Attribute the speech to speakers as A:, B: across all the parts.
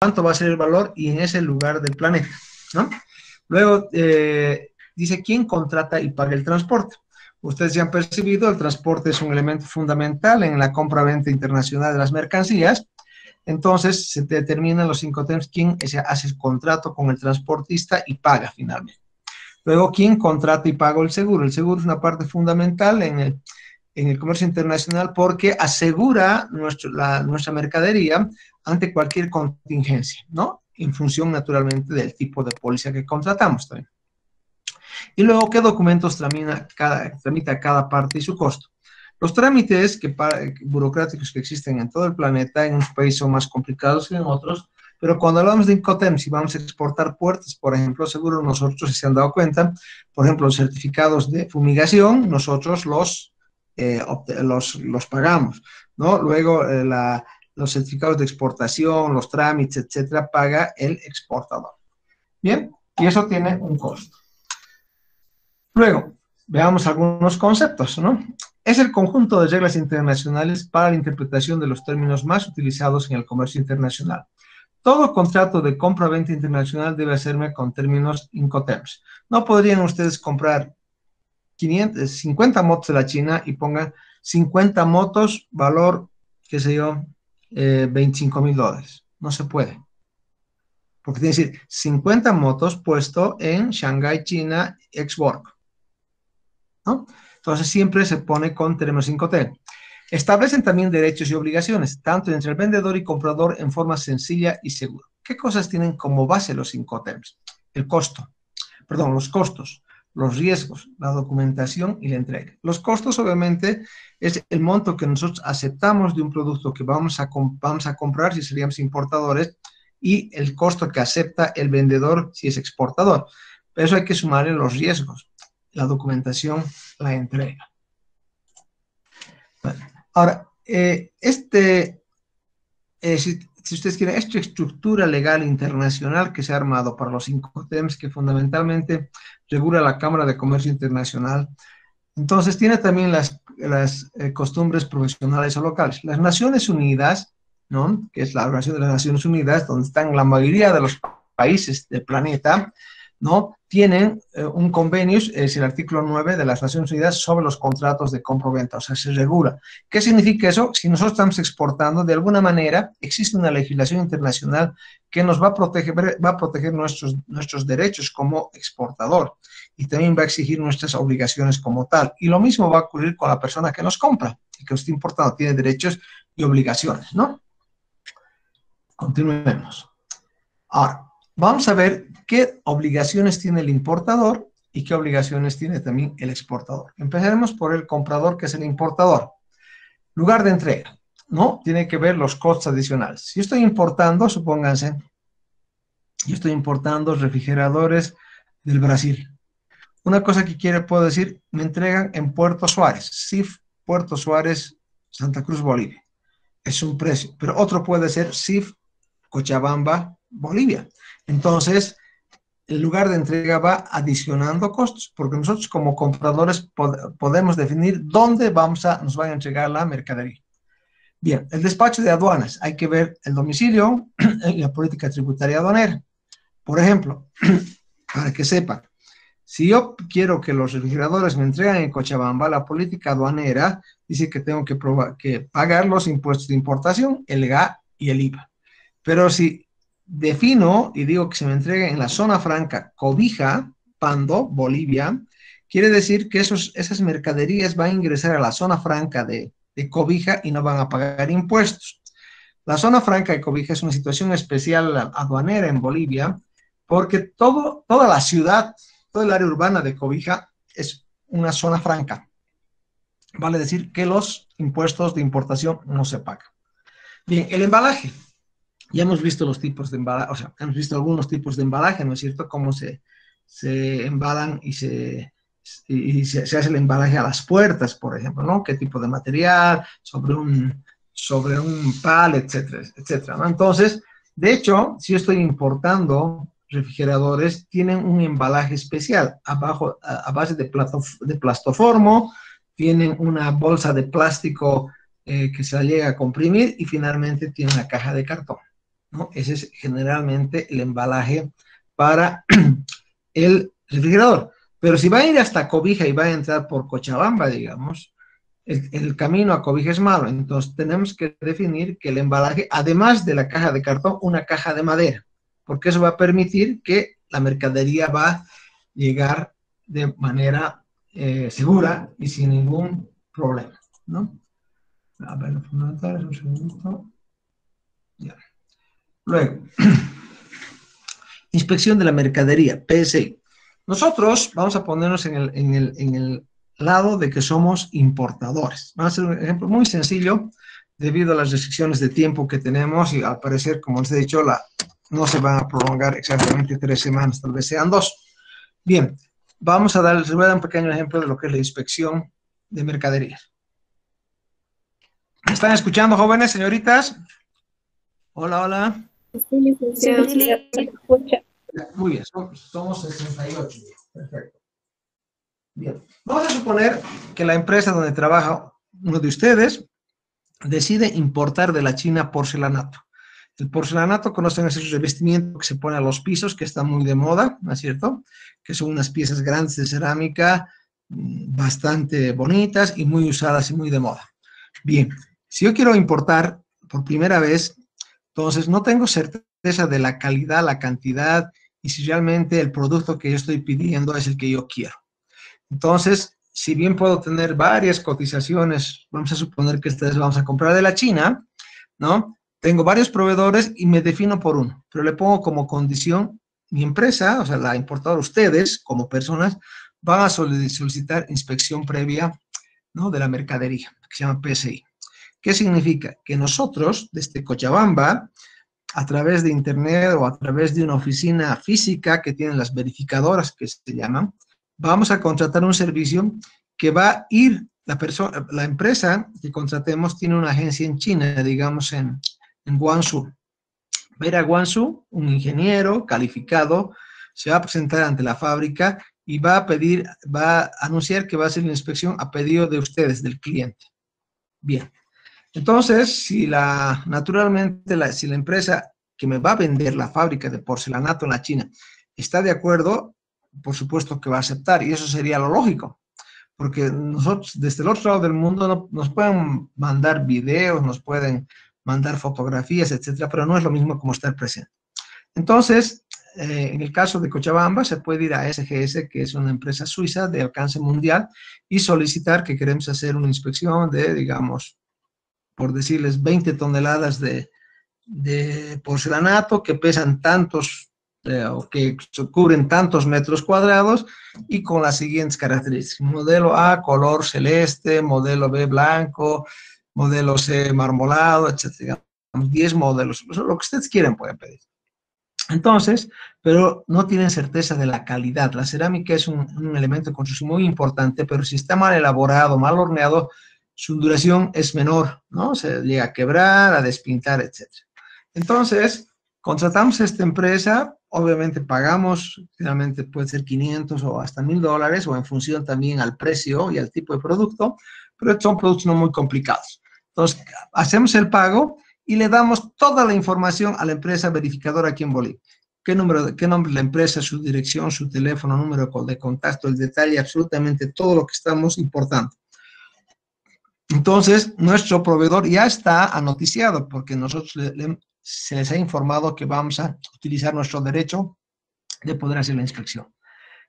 A: cuánto va a ser el valor y en ese lugar del planeta, ¿no? Luego dice quién contrata y paga el transporte. Ustedes ya han percibido, el transporte es un elemento fundamental en la compra-venta internacional de las mercancías. Entonces se determinan los Incoterms, quién hace el contrato con el transportista y paga finalmente. Luego, quién contrata y paga el seguro. El seguro es una parte fundamental en el comercio internacional porque asegura nuestra mercadería ante cualquier contingencia, ¿no? En función, naturalmente, del tipo de póliza que contratamos también. Y luego, ¿qué documentos tramita cada parte y su costo? Los trámites burocráticos que existen en todo el planeta, en unos países son más complicados que en otros, pero cuando hablamos de Incoterms, si vamos a exportar puertas, por ejemplo, seguro nosotros, si se han dado cuenta, por ejemplo, los certificados de fumigación, nosotros los pagamos, ¿no? Luego, los certificados de exportación, los trámites, etcétera, paga el exportador. Bien, y eso tiene un costo. Luego, veamos algunos conceptos, ¿no? Es el conjunto de reglas internacionales para la interpretación de los términos más utilizados en el comercio internacional. Todo contrato de compra-venta internacional debe hacerme con términos Incoterms. No podrían ustedes comprar 50 motos de la China y pongan 50 motos, valor, qué sé yo, $25,000. No se puede. Porque tiene que decir 50 motos puesto en Shanghái, China, ex-work, ¿no? Entonces siempre se pone con términos Incoterms. Establecen también derechos y obligaciones, tanto entre el vendedor y comprador en forma sencilla y segura. ¿Qué cosas tienen como base los Incoterms? Los costos, los riesgos, la documentación y la entrega. Los costos, obviamente, es el monto que nosotros aceptamos de un producto que vamos a comprar si seríamos importadores y el costo que acepta el vendedor si es exportador. Pero eso hay que sumarle los riesgos, la documentación, la entrega. Bueno, ahora, si ustedes quieren, esta estructura legal internacional que se ha armado para los Incoterms, que fundamentalmente regula la Cámara de Comercio Internacional, entonces tiene también las costumbres profesionales o locales. Las Naciones Unidas, ¿no? Que es la Organización de las Naciones Unidas, donde están la mayoría de los países del planeta, ¿no? Tienen un convenio, es el artículo 9 de las Naciones Unidas sobre los contratos de compra-venta, o sea, se regula. ¿Qué significa eso? Si nosotros estamos exportando, de alguna manera existe una legislación internacional que nos va a proteger nuestros derechos como exportador y también va a exigir nuestras obligaciones como tal. Y lo mismo va a ocurrir con la persona que nos compra y que está importando, tiene derechos y obligaciones, ¿no? Continuemos. Ahora, vamos a ver qué obligaciones tiene el importador y qué obligaciones tiene también el exportador. Empezaremos por el comprador, que es el importador. Lugar de entrega, ¿no? Tiene que ver los costos adicionales. Si yo estoy importando, supónganse, yo estoy importando refrigeradores del Brasil. Una cosa que puedo decir, me entregan en Puerto Suárez, CIF, Puerto Suárez, Santa Cruz, Bolivia. Es un precio, pero otro puede ser CIF, Cochabamba, Bolivia. Entonces, el lugar de entrega va adicionando costos, porque nosotros como compradores podemos definir dónde nos van a entregar la mercadería. Bien, el despacho de aduanas, hay que ver el domicilio y la política tributaria aduanera. Por ejemplo, para que sepan, si yo quiero que los refrigeradores me entreguen en Cochabamba, la política aduanera dice que tengo que pagar los impuestos de importación, el GA y el IVA. Pero si defino y digo que se me entregue en la zona franca Cobija, Pando, Bolivia, quiere decir que esas mercaderías van a ingresar a la zona franca de Cobija y no van a pagar impuestos. La zona franca de Cobija es una situación especial aduanera en Bolivia porque toda la ciudad, toda el área urbana de Cobija es una zona franca. Vale decir que los impuestos de importación no se pagan. Bien, el embalaje. Ya hemos visto los tipos de embalaje, o sea, hemos visto algunos tipos de embalaje, ¿no es cierto? Cómo se embalan y se hace el embalaje a las puertas, por ejemplo, ¿no? ¿Qué tipo de material? Sobre un pal, etcétera, etcétera, ¿no? Entonces, de hecho, si yo estoy importando refrigeradores, tienen un embalaje especial, abajo, a base de plastoformo, tienen una bolsa de plástico que se llega a comprimir y finalmente tiene una caja de cartón. ¿no? Ese es generalmente el embalaje para el refrigerador. Pero si va a ir hasta Cobija y va a entrar por Cochabamba, digamos, el camino a Cobija es malo. Entonces tenemos que definir que el embalaje, además de la caja de cartón, una caja de madera, porque eso va a permitir que la mercadería va a llegar de manera segura y sin ningún problema, ¿no? A ver, fundamental, un segundito. Ya. Luego, inspección de la mercadería, PSI. Nosotros vamos a ponernos en el lado de que somos importadores. Vamos a hacer un ejemplo muy sencillo debido a las restricciones de tiempo que tenemos y al parecer, como les he dicho, no se van a prolongar exactamente 3 semanas, tal vez sean 2. Bien, les voy a dar un pequeño ejemplo de lo que es la inspección de mercaderías. ¿Me están escuchando, jóvenes, señoritas? Hola, hola.
B: Sí, licenciado, sí, se escucha.
A: Muy bien, somos 68. Perfecto. Bien, vamos a suponer que la empresa donde trabaja uno de ustedes decide importar de la China porcelanato. El porcelanato, conocen ese revestimiento que se pone a los pisos, que está muy de moda, ¿no es cierto? Que son unas piezas grandes de cerámica, bastante bonitas y muy usadas y muy de moda. Bien, si yo quiero importar por primera vez, entonces no tengo certeza de la calidad, la cantidad y si realmente el producto que yo estoy pidiendo es el que yo quiero. Entonces, si bien puedo tener varias cotizaciones, vamos a suponer que esta vez vamos a comprar de la China, ¿no? Tengo varios proveedores y me defino por uno, pero le pongo como condición mi empresa, o sea, la importadora, ustedes como personas, van a solicitar inspección previa, ¿no? De la mercadería, que se llama PSI. ¿Qué significa? Que nosotros, desde Cochabamba, a través de internet o a través de una oficina física que tienen las verificadoras, que se llaman, vamos a contratar un servicio que va a ir, la empresa que contratemos tiene una agencia en China, digamos en Guangzhou. Va a ir a Guangzhou, un ingeniero calificado, se va a presentar ante la fábrica y va a anunciar que va a hacer la inspección a pedido de ustedes, del cliente. Bien. Entonces, naturalmente, si la empresa que me va a vender la fábrica de porcelanato en la China está de acuerdo, por supuesto que va a aceptar, y eso sería lo lógico, porque nosotros, desde el otro lado del mundo, nos pueden mandar videos, nos pueden mandar fotografías, etcétera, pero no es lo mismo como estar presente. Entonces, en el caso de Cochabamba, se puede ir a SGS, que es una empresa suiza de alcance mundial, y solicitar que queremos hacer una inspección de, digamos, por decirles, 20 toneladas de porcelanato que pesan tantos, o que cubren tantos metros cuadrados y con las siguientes características. Modelo A, color celeste, modelo B, blanco, modelo C, marmolado, etc. 10 modelos, lo que ustedes quieran pueden pedir. Entonces, pero no tienen certeza de la calidad. La cerámica es un elemento de construcción muy importante, pero si está mal elaborado, mal horneado, su duración es menor, ¿no? Se llega a quebrar, a despintar, etc. Entonces, contratamos a esta empresa, obviamente pagamos, finalmente puede ser 500 o hasta $1000, o en función también al precio y al tipo de producto, pero son productos no muy complicados. Entonces, hacemos el pago y le damos toda la información a la empresa verificadora aquí en Bolivia. ¿Qué nombre de la empresa, su dirección, su teléfono, número de contacto, el detalle, absolutamente todo lo que estamos importando. Entonces, nuestro proveedor ya está anoticiado porque nosotros se les ha informado que vamos a utilizar nuestro derecho de poder hacer la inspección.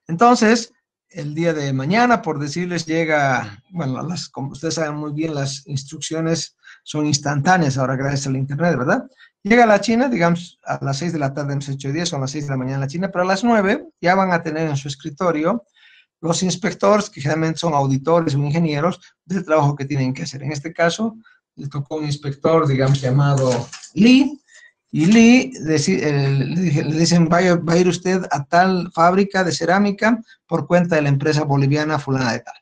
A: Entonces, el día de mañana, por decirles, llega, bueno, como ustedes saben muy bien, las instrucciones son instantáneas ahora gracias al internet, ¿verdad? Llega a la China, digamos, a las 6 de la tarde hemos hecho 10, son las 6 de la mañana en la China, pero a las 9 ya van a tener en su escritorio los inspectores, que generalmente son auditores o ingenieros, del trabajo que tienen que hacer. En este caso, le tocó un inspector, digamos, llamado Lee, y Lee le dicen, va a ir usted a tal fábrica de cerámica por cuenta de la empresa boliviana fulana de tal.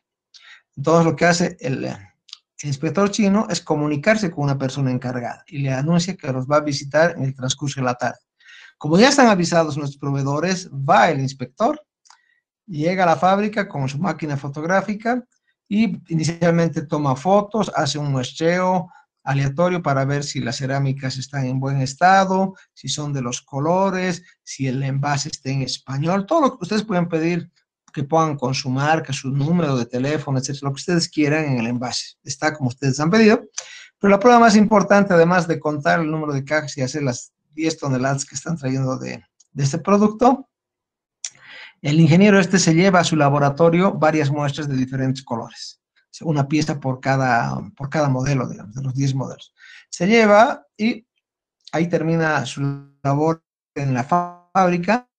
A: Entonces, lo que hace el inspector chino es comunicarse con una persona encargada y le anuncia que los va a visitar en el transcurso de la tarde. Como ya están avisados nuestros proveedores, va el inspector, llega a la fábrica con su máquina fotográfica y inicialmente toma fotos, hace un muestreo, aleatorio para ver si las cerámicas están en buen estado, si son de los colores, si el envase está en español, todo lo que ustedes pueden pedir que pongan con su marca, su número de teléfono, etcétera, lo que ustedes quieran en el envase. Está como ustedes han pedido. Pero la prueba más importante, además de contar el número de cajas y hacer las 10 toneladas que están trayendo de este producto, el ingeniero se lleva a su laboratorio varias muestras de diferentes colores. Una pieza por cada modelo, digamos, de los 10 modelos. Se lleva y ahí termina su labor en la fábrica,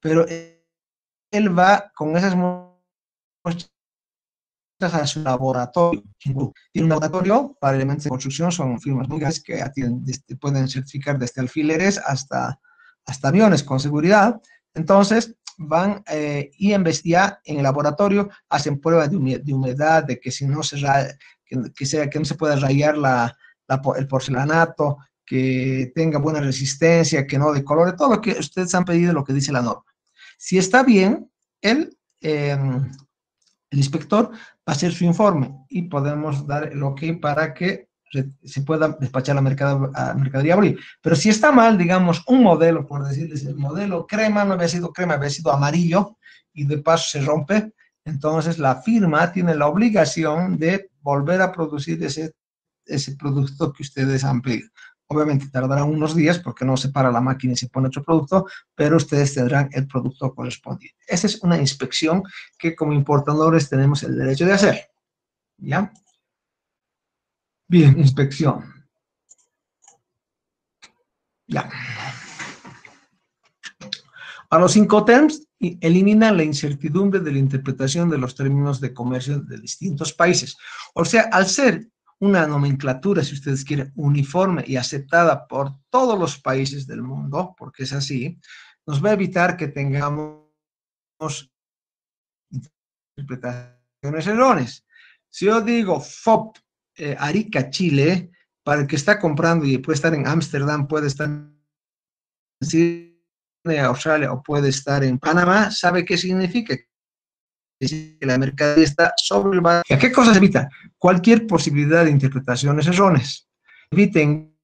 A: pero él va con esas muestras a su laboratorio. Tiene un laboratorio para elementos de construcción, son firmas muy grandes que pueden certificar desde alfileres hasta aviones con seguridad. Entonces, van y ya en el laboratorio hacen pruebas de humedad, de que si no se que no se pueda rayar el porcelanato, que tenga buena resistencia, que no decolore, todo lo que ustedes han pedido, lo que dice la norma. Si está bien, el inspector va a hacer su informe y podemos dar el ok para que se pueda despachar la mercadería abril. Pero si está mal, digamos, un modelo, por decirles, el modelo crema no había sido crema, había sido amarillo y de paso se rompe, entonces la firma tiene la obligación de volver a producir ese producto que ustedes han pedido. Obviamente tardarán unos días porque no se para la máquina y se pone otro producto, pero ustedes tendrán el producto correspondiente. Esa es una inspección que como importadores tenemos el derecho de hacer. ¿Ya? Bien, inspección. Ya. A los Incoterms eliminan la incertidumbre de la interpretación de los términos de comercio de distintos países. O sea, al ser una nomenclatura, si ustedes quieren, uniforme y aceptada por todos los países del mundo, porque es así, nos va a evitar que tengamos interpretaciones erróneas. Si yo digo FOB, Arica, Chile, para el que está comprando y puede estar en Ámsterdam, puede estar en Australia o puede estar en Panamá, ¿sabe qué significa? Que la mercadería está sobre el valor. ¿A qué cosas evita? Cualquier posibilidad de interpretaciones erróneas. Eviten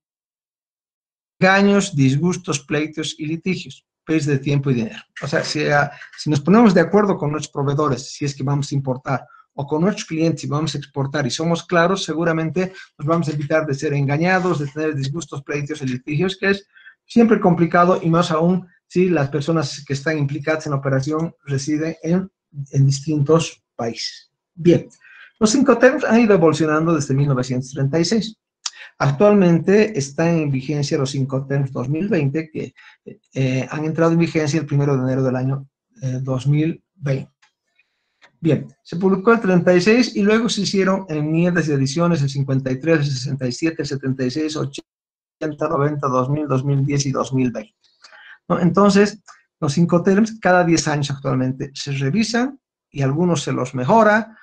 A: engaños, disgustos, pleitos y litigios, pérdida de tiempo y dinero. O sea, si nos ponemos de acuerdo con nuestros proveedores, si es que vamos a importar, o con nuestros clientes si vamos a exportar y somos claros, seguramente nos vamos a evitar de ser engañados, de tener disgustos, pleitos y litigios, que es siempre complicado y más aún si las personas que están implicadas en la operación residen en distintos países. Bien, los Incoterms han ido evolucionando desde 1936. Actualmente están en vigencia los Incoterms 2020 que han entrado en vigencia el 1 de enero del año 2020. Bien, se publicó el 36 y luego se hicieron enmiendas y ediciones el 53, el 67, el 76, 80, 90, 2000, 2010 y 2020. ¿No? Entonces, los Incoterms cada 10 años actualmente se revisan y algunos se los mejora,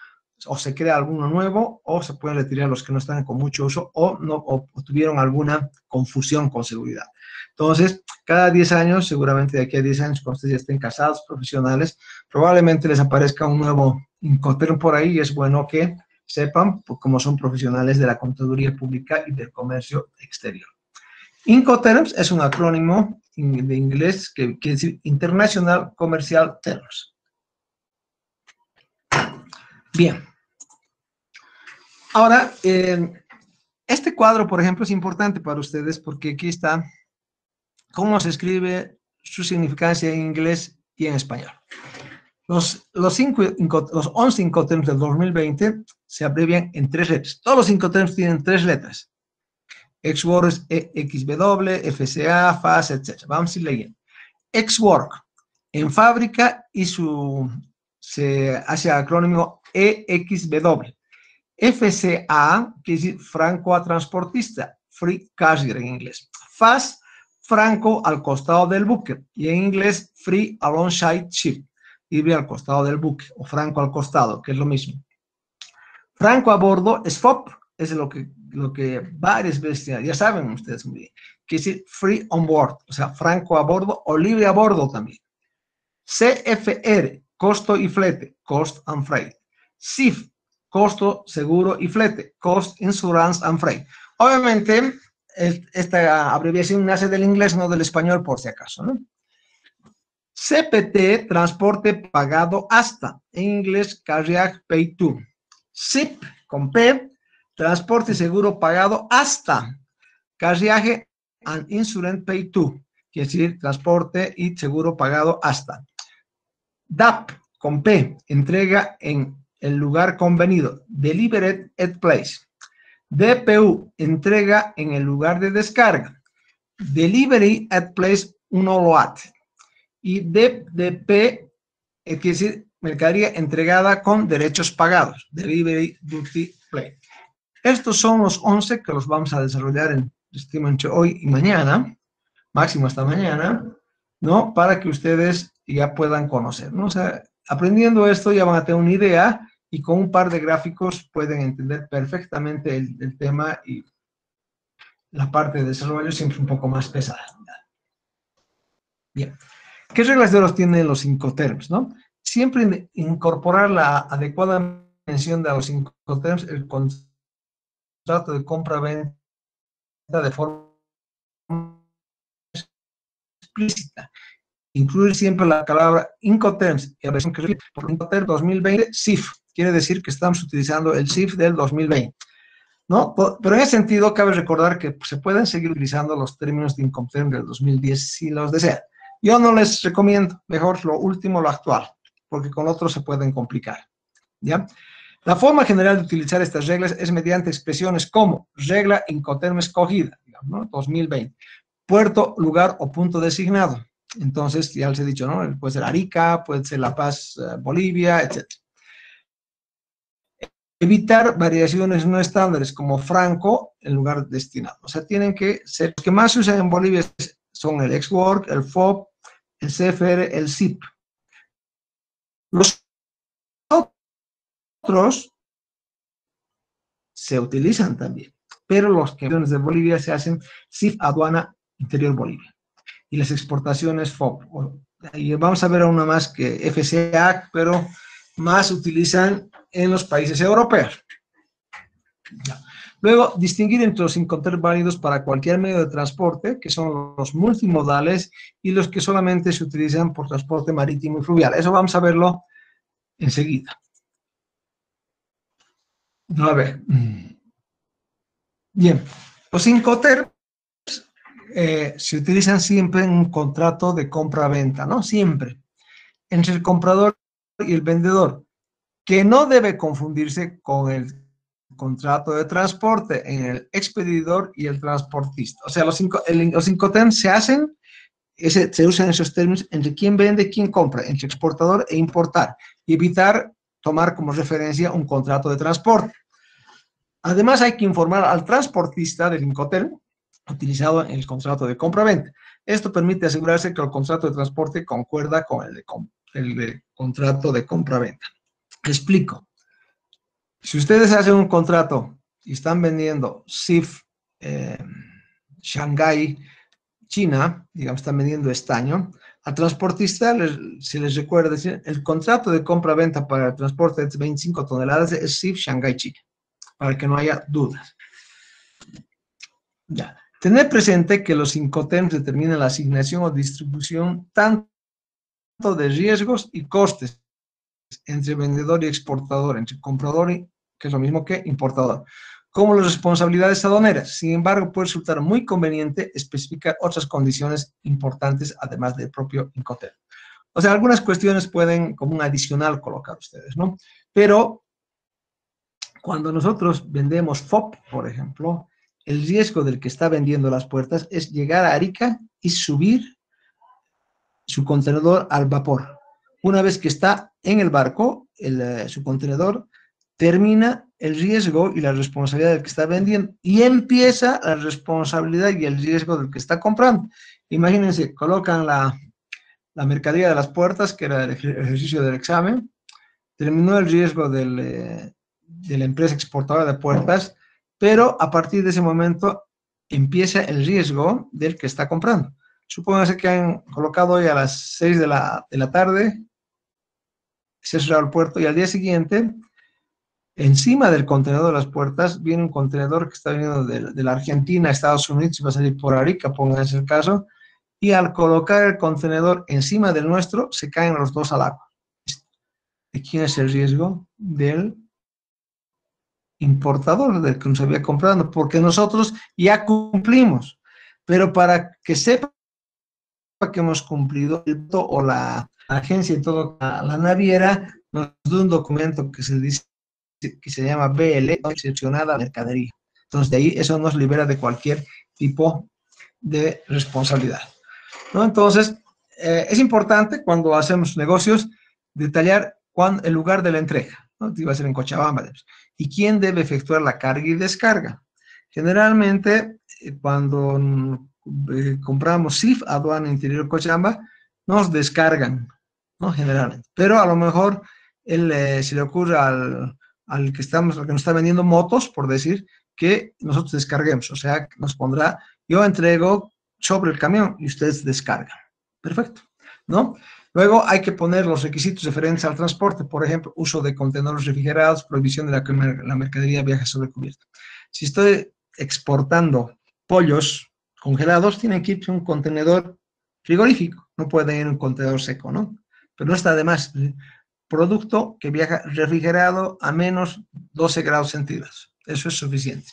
A: o se crea alguno nuevo, o se pueden retirar los que no están con mucho uso, o tuvieron alguna confusión con seguridad. Entonces, cada 10 años, seguramente de aquí a 10 años, cuando ustedes ya estén casados, profesionales, probablemente les aparezca un nuevo Incoterm por ahí, y es bueno que sepan cómo son profesionales de la contaduría pública y del comercio exterior. Incoterms es un acrónimo de inglés que quiere decir International Commercial Terms. Bien. Ahora, este cuadro, por ejemplo, es importante para ustedes porque aquí está cómo se escribe su significancia en inglés y en español. Los 11 Incoterms del 2020 se abrevian en 3 letras. Todos los Incoterms tienen 3 letras. Ex-Works, XW, FCA, FAS, etc. Vamos a ir leyendo. Ex-Work, en fábrica y se hace acrónimo EXW. FCA, que es franco a transportista, free carrier en inglés. FAS, franco al costado del buque, y en inglés free alongside ship, libre al costado del buque, o franco al costado, que es lo mismo. Franco a bordo es FOB, es lo que varias veces, ya saben ustedes muy bien, que es free on board, o sea, franco a bordo o libre a bordo también. CFR, costo y flete, cost and freight. CIF, costo, seguro y flete, cost, insurance and freight. Obviamente, esta abreviación nace del inglés, no del español, por si acaso, ¿no? CPT, transporte pagado hasta, en inglés, carriage paid to. SIP, con P, transporte seguro pagado hasta, carriage and insurance paid to, quiere decir, transporte y seguro pagado hasta. DAP, con P, entrega en el lugar convenido, delivered at place. DPU, entrega en el lugar de descarga, delivery at place uno lo hace. Y DDP, quiere decir mercadería entregada con derechos pagados, delivery duty paid. Estos son los 11 que los vamos a desarrollar entre hoy y mañana, máximo hasta mañana, ¿no? Para que ustedes ya puedan conocer, ¿no? O sea, aprendiendo esto ya van a tener una idea y con un par de gráficos pueden entender perfectamente el tema, y la parte de desarrollo siempre un poco más pesada. Bien. ¿Qué reglas de oro tienen los Incoterms, no? Siempre incorporar la adecuada mención de los Incoterms, el contrato de compra-venta de forma explícita. Incluir siempre la palabra Incoterms y la versión que recibe por Incoterms 2020 SIF. Quiere decir que estamos utilizando el SIF del 2020. ¿No? Pero en ese sentido, cabe recordar que se pueden seguir utilizando los términos de Incoterms del 2010 si los desean. Yo no les recomiendo, mejor lo último, lo actual, porque con otros se pueden complicar, ¿ya? La forma general de utilizar estas reglas es mediante expresiones como regla Incoterm escogida, digamos, ¿no? 2020, puerto, lugar o punto designado. Entonces, ya les he dicho, ¿no? Puede ser Arica, puede ser La Paz, Bolivia, etc. Evitar variaciones no estándares como franco en lugar destinado. O sea, tienen que ser, los que más se usan en Bolivia son el ex-work, el FOB, el CFR, el SIP. Los otros se utilizan también, pero los que de Bolivia se hacen SIF aduana interior Bolivia. Y las exportaciones FOB. Y vamos a ver a una más que FCA, pero más utilizan en los países europeos. Ya. Luego, distinguir entre los Incoterms válidos para cualquier medio de transporte, que son los multimodales, y los que solamente se utilizan por transporte marítimo y fluvial. Eso vamos a verlo enseguida. A ver. Bien, los Incoterms se utilizan siempre en un contrato de compra-venta, ¿no? Siempre. Entre el comprador y el vendedor, que no debe confundirse con el contrato de transporte en el expedidor y el transportista. O sea, los Incoterms se hacen, se usan esos términos entre quién vende, quién compra, entre exportador e importar, y evitar tomar como referencia un contrato de transporte. Además, hay que informar al transportista del Incoterm utilizado en el contrato de compra-venta. Esto permite asegurarse que el contrato de transporte concuerda con el contrato de compra-venta. Explico. Si ustedes hacen un contrato y están vendiendo SIF Shanghái, China, digamos, están vendiendo estaño, al transportista se les recuerda decir, el contrato de compra-venta para el transporte de 25 toneladas es SIF Shanghái, China, para que no haya dudas. Ya. Tener presente que los Incoterms determinan la asignación o distribución tanto de riesgos y costes entre vendedor y exportador, entre comprador y, que es lo mismo que importador, como las responsabilidades aduaneras. Sin embargo, puede resultar muy conveniente especificar otras condiciones importantes además del propio Incoterm. O sea, algunas cuestiones pueden como un adicional colocar ustedes, ¿no? Pero cuando nosotros vendemos FOB, por ejemplo, el riesgo del que está vendiendo las puertas es llegar a Arica y subir su contenedor al vapor. Una vez que está en el barco, su contenedor, termina el riesgo y la responsabilidad del que está vendiendo y empieza la responsabilidad y el riesgo del que está comprando. Imagínense, colocan la mercadería de las puertas, que era el ejercicio del examen, terminó el riesgo de la empresa exportadora de puertas, pero a partir de ese momento empieza el riesgo del que está comprando. Supónganse que han colocado hoy a las 6 de la tarde, se ha cerrado el puerto y al día siguiente Encima del contenedor de las puertas viene un contenedor que está viniendo de la Argentina a Estados Unidos y va a salir por Arica, pónganse el caso, y al colocar el contenedor encima del nuestro, se caen los dos al agua. ¿De quién es el riesgo? Del importador, del que nos había comprado, porque nosotros ya cumplimos, pero para que sepa que hemos cumplido, o la agencia y todo, la naviera nos da un documento que se dice, que se llama BL, excepcionada mercadería. Entonces, de ahí eso nos libera de cualquier tipo de responsabilidad, ¿no? Entonces, es importante cuando hacemos negocios detallar el lugar de la entrega, ¿no? Iba a ser en Cochabamba, y quién debe efectuar la carga y descarga. Generalmente, cuando compramos CIF, Aduana Interior Cochabamba, nos descargan, ¿no? Generalmente. Pero a lo mejor se le ocurre al que nos está vendiendo motos, por decir, que nosotros descarguemos. O sea, nos pondrá, yo entrego sobre el camión y ustedes descargan. Perfecto, ¿no? Luego hay que poner los requisitos referentes al transporte, por ejemplo, uso de contenedores refrigerados, prohibición de la mercadería viaje sobre cubierta. Si estoy exportando pollos congelados, tienen que ir a un contenedor frigorífico, no puede ir a un contenedor seco, ¿no? Pero no está de más. Producto que viaja refrigerado a menos 12 grados centígrados. Eso es suficiente.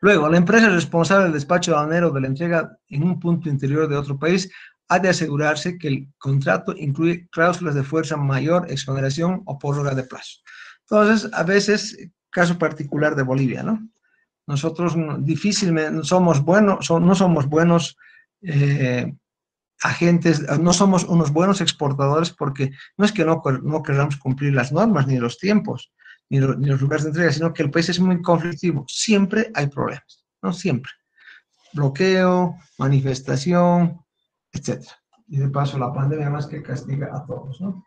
A: Luego, la empresa responsable del despacho aduanero de la entrega en un punto interior de otro país ha de asegurarse que el contrato incluye cláusulas de fuerza mayor, exoneración o prórroga de plazo. Entonces, a veces, caso particular de Bolivia, ¿no? Nosotros difícilmente no somos buenos agentes, no somos unos buenos exportadores porque no es que no queramos cumplir las normas ni los tiempos, ni los lugares de entrega, sino que el país es muy conflictivo. Siempre hay problemas, ¿no? Siempre. Bloqueo, manifestación, etc. Y de paso la pandemia más que castiga a todos, ¿no?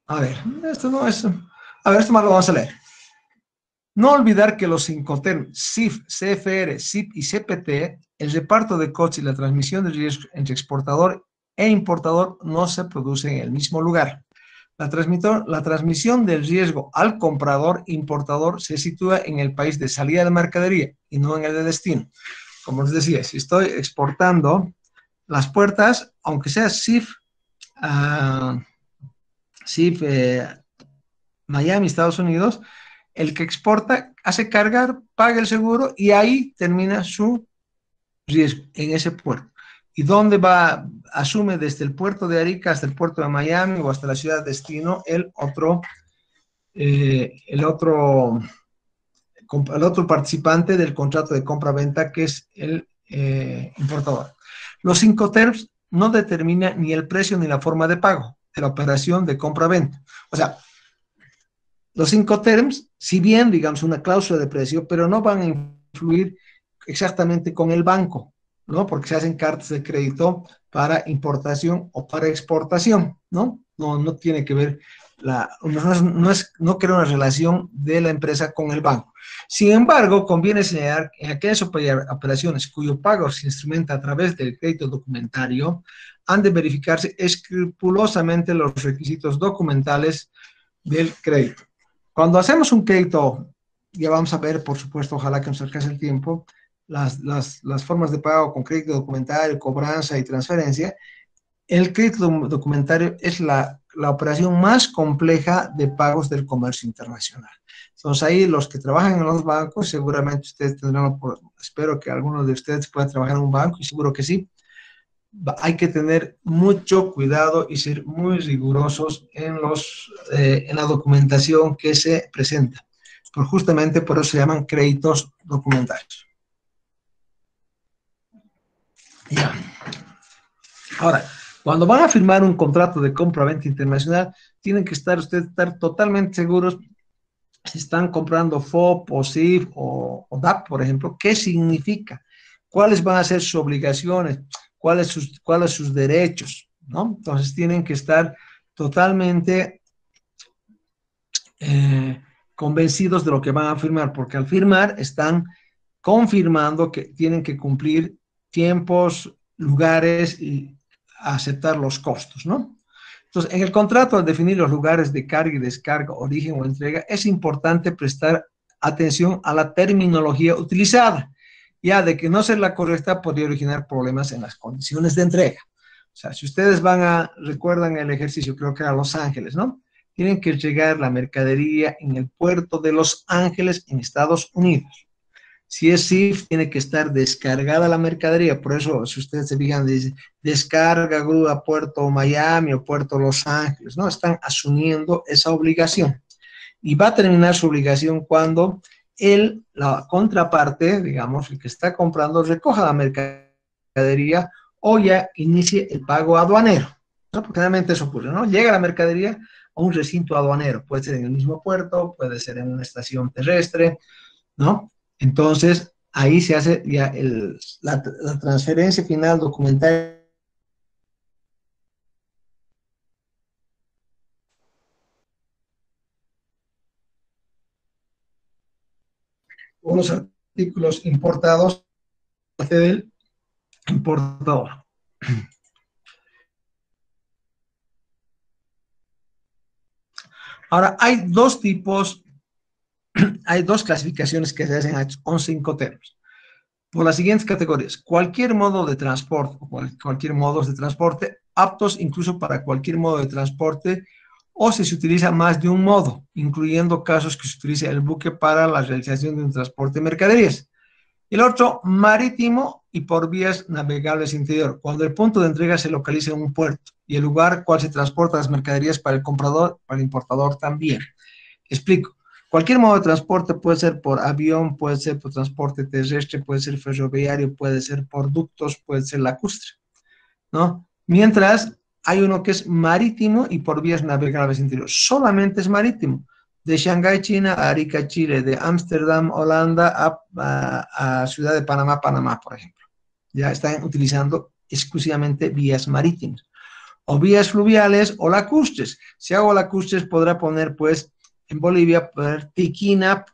A: A ver, esto no es... A ver, esto más lo vamos a leer. No olvidar que los Incoterm, CIF, CFR, CIP y CPT, el reparto de costes y la transmisión de riesgo entre exportador e importador no se produce en el mismo lugar. La transmisión del riesgo al comprador-importador se sitúa en el país de salida de mercadería y no en el de destino. Como les decía, si estoy exportando las puertas, aunque sea CIF, Miami, Estados Unidos, el que exporta hace cargar, paga el seguro y ahí termina su riesgo en ese puerto. ¿Y dónde va? Asume desde el puerto de Arica hasta el puerto de Miami o hasta la ciudad de destino el otro participante del contrato de compra-venta, que es el importador. Los Incoterms no determinan ni el precio ni la forma de pago de la operación de compra-venta. O sea, los Incoterms, si bien, digamos, una cláusula de precio, pero no van a influir exactamente con el banco, ¿no? Porque se hacen cartas de crédito para importación o para exportación, ¿no? No tiene que ver, no crea una relación de la empresa con el banco. Sin embargo, conviene señalar que en aquellas operaciones cuyo pago se instrumenta a través del crédito documentario, han de verificarse escrupulosamente los requisitos documentales del crédito. Cuando hacemos un crédito, ya vamos a ver, por supuesto, ojalá que nos alcance el tiempo, las formas de pago con crédito documentario, cobranza y transferencia. El crédito documentario es la operación más compleja de pagos del comercio internacional. Entonces ahí los que trabajan en los bancos, seguramente ustedes tendrán, espero que algunos de ustedes puedan trabajar en un banco y seguro que sí. Hay que tener mucho cuidado y ser muy rigurosos en la documentación que se presenta. Justamente por eso se llaman créditos documentarios. Ya. Ahora, cuando van a firmar un contrato de compra-venta internacional, tienen que estar totalmente seguros si están comprando FOB o CIF o DAP, por ejemplo, qué significa, cuáles van a ser sus obligaciones, cuáles sus derechos, ¿no? Entonces tienen que estar totalmente convencidos de lo que van a firmar, porque al firmar están confirmando que tienen que cumplir tiempos, lugares y aceptar los costos, ¿no? Entonces, en el contrato, al definir los lugares de carga y descarga, origen o entrega, es importante prestar atención a la terminología utilizada, ya de que no ser la correcta podría originar problemas en las condiciones de entrega. O sea, si ustedes recuerdan el ejercicio, creo que era Los Ángeles, ¿no? Tienen que llegar la mercadería en el puerto de Los Ángeles, en Estados Unidos. Si es SIF, tiene que estar descargada la mercadería. Por eso, si ustedes se fijan, dice descarga grúa Puerto Miami o Puerto Los Ángeles, ¿no? Están asumiendo esa obligación. Y va a terminar su obligación cuando la contraparte, digamos, el que está comprando, recoja la mercadería o ya inicie el pago aduanero, ¿no? Porque generalmente eso ocurre, ¿no? Llega la mercadería a un recinto aduanero, puede ser en el mismo puerto, puede ser en una estación terrestre, ¿no? Entonces, ahí se hace ya la transferencia final documental. Unos artículos importados del importador. Ahora, hay dos clasificaciones que se hacen a 11 Incoterms por las siguientes categorías: cualquier modo de transporte, o cualquier modo de transporte, aptos incluso para cualquier modo de transporte, o si se utiliza más de un modo, incluyendo casos que se utilice el buque para la realización de un transporte de mercaderías. El otro, marítimo y por vías navegables interior, cuando el punto de entrega se localiza en un puerto y el lugar cual se transporta las mercaderías para el comprador, para el importador también. Explico. Cualquier modo de transporte puede ser por avión, puede ser por transporte terrestre, puede ser ferroviario, puede ser por ductos, puede ser lacustre, ¿no? Mientras hay uno que es marítimo y por vías navegables interiores. Solamente es marítimo. De Shanghái, China, a Arica, Chile, de Ámsterdam, Holanda, a Ciudad de Panamá, Panamá, por ejemplo. Ya están utilizando exclusivamente vías marítimas. O vías fluviales o lacustres. Si hago lacustres, podrá poner, pues, en Bolivia, Tiquina,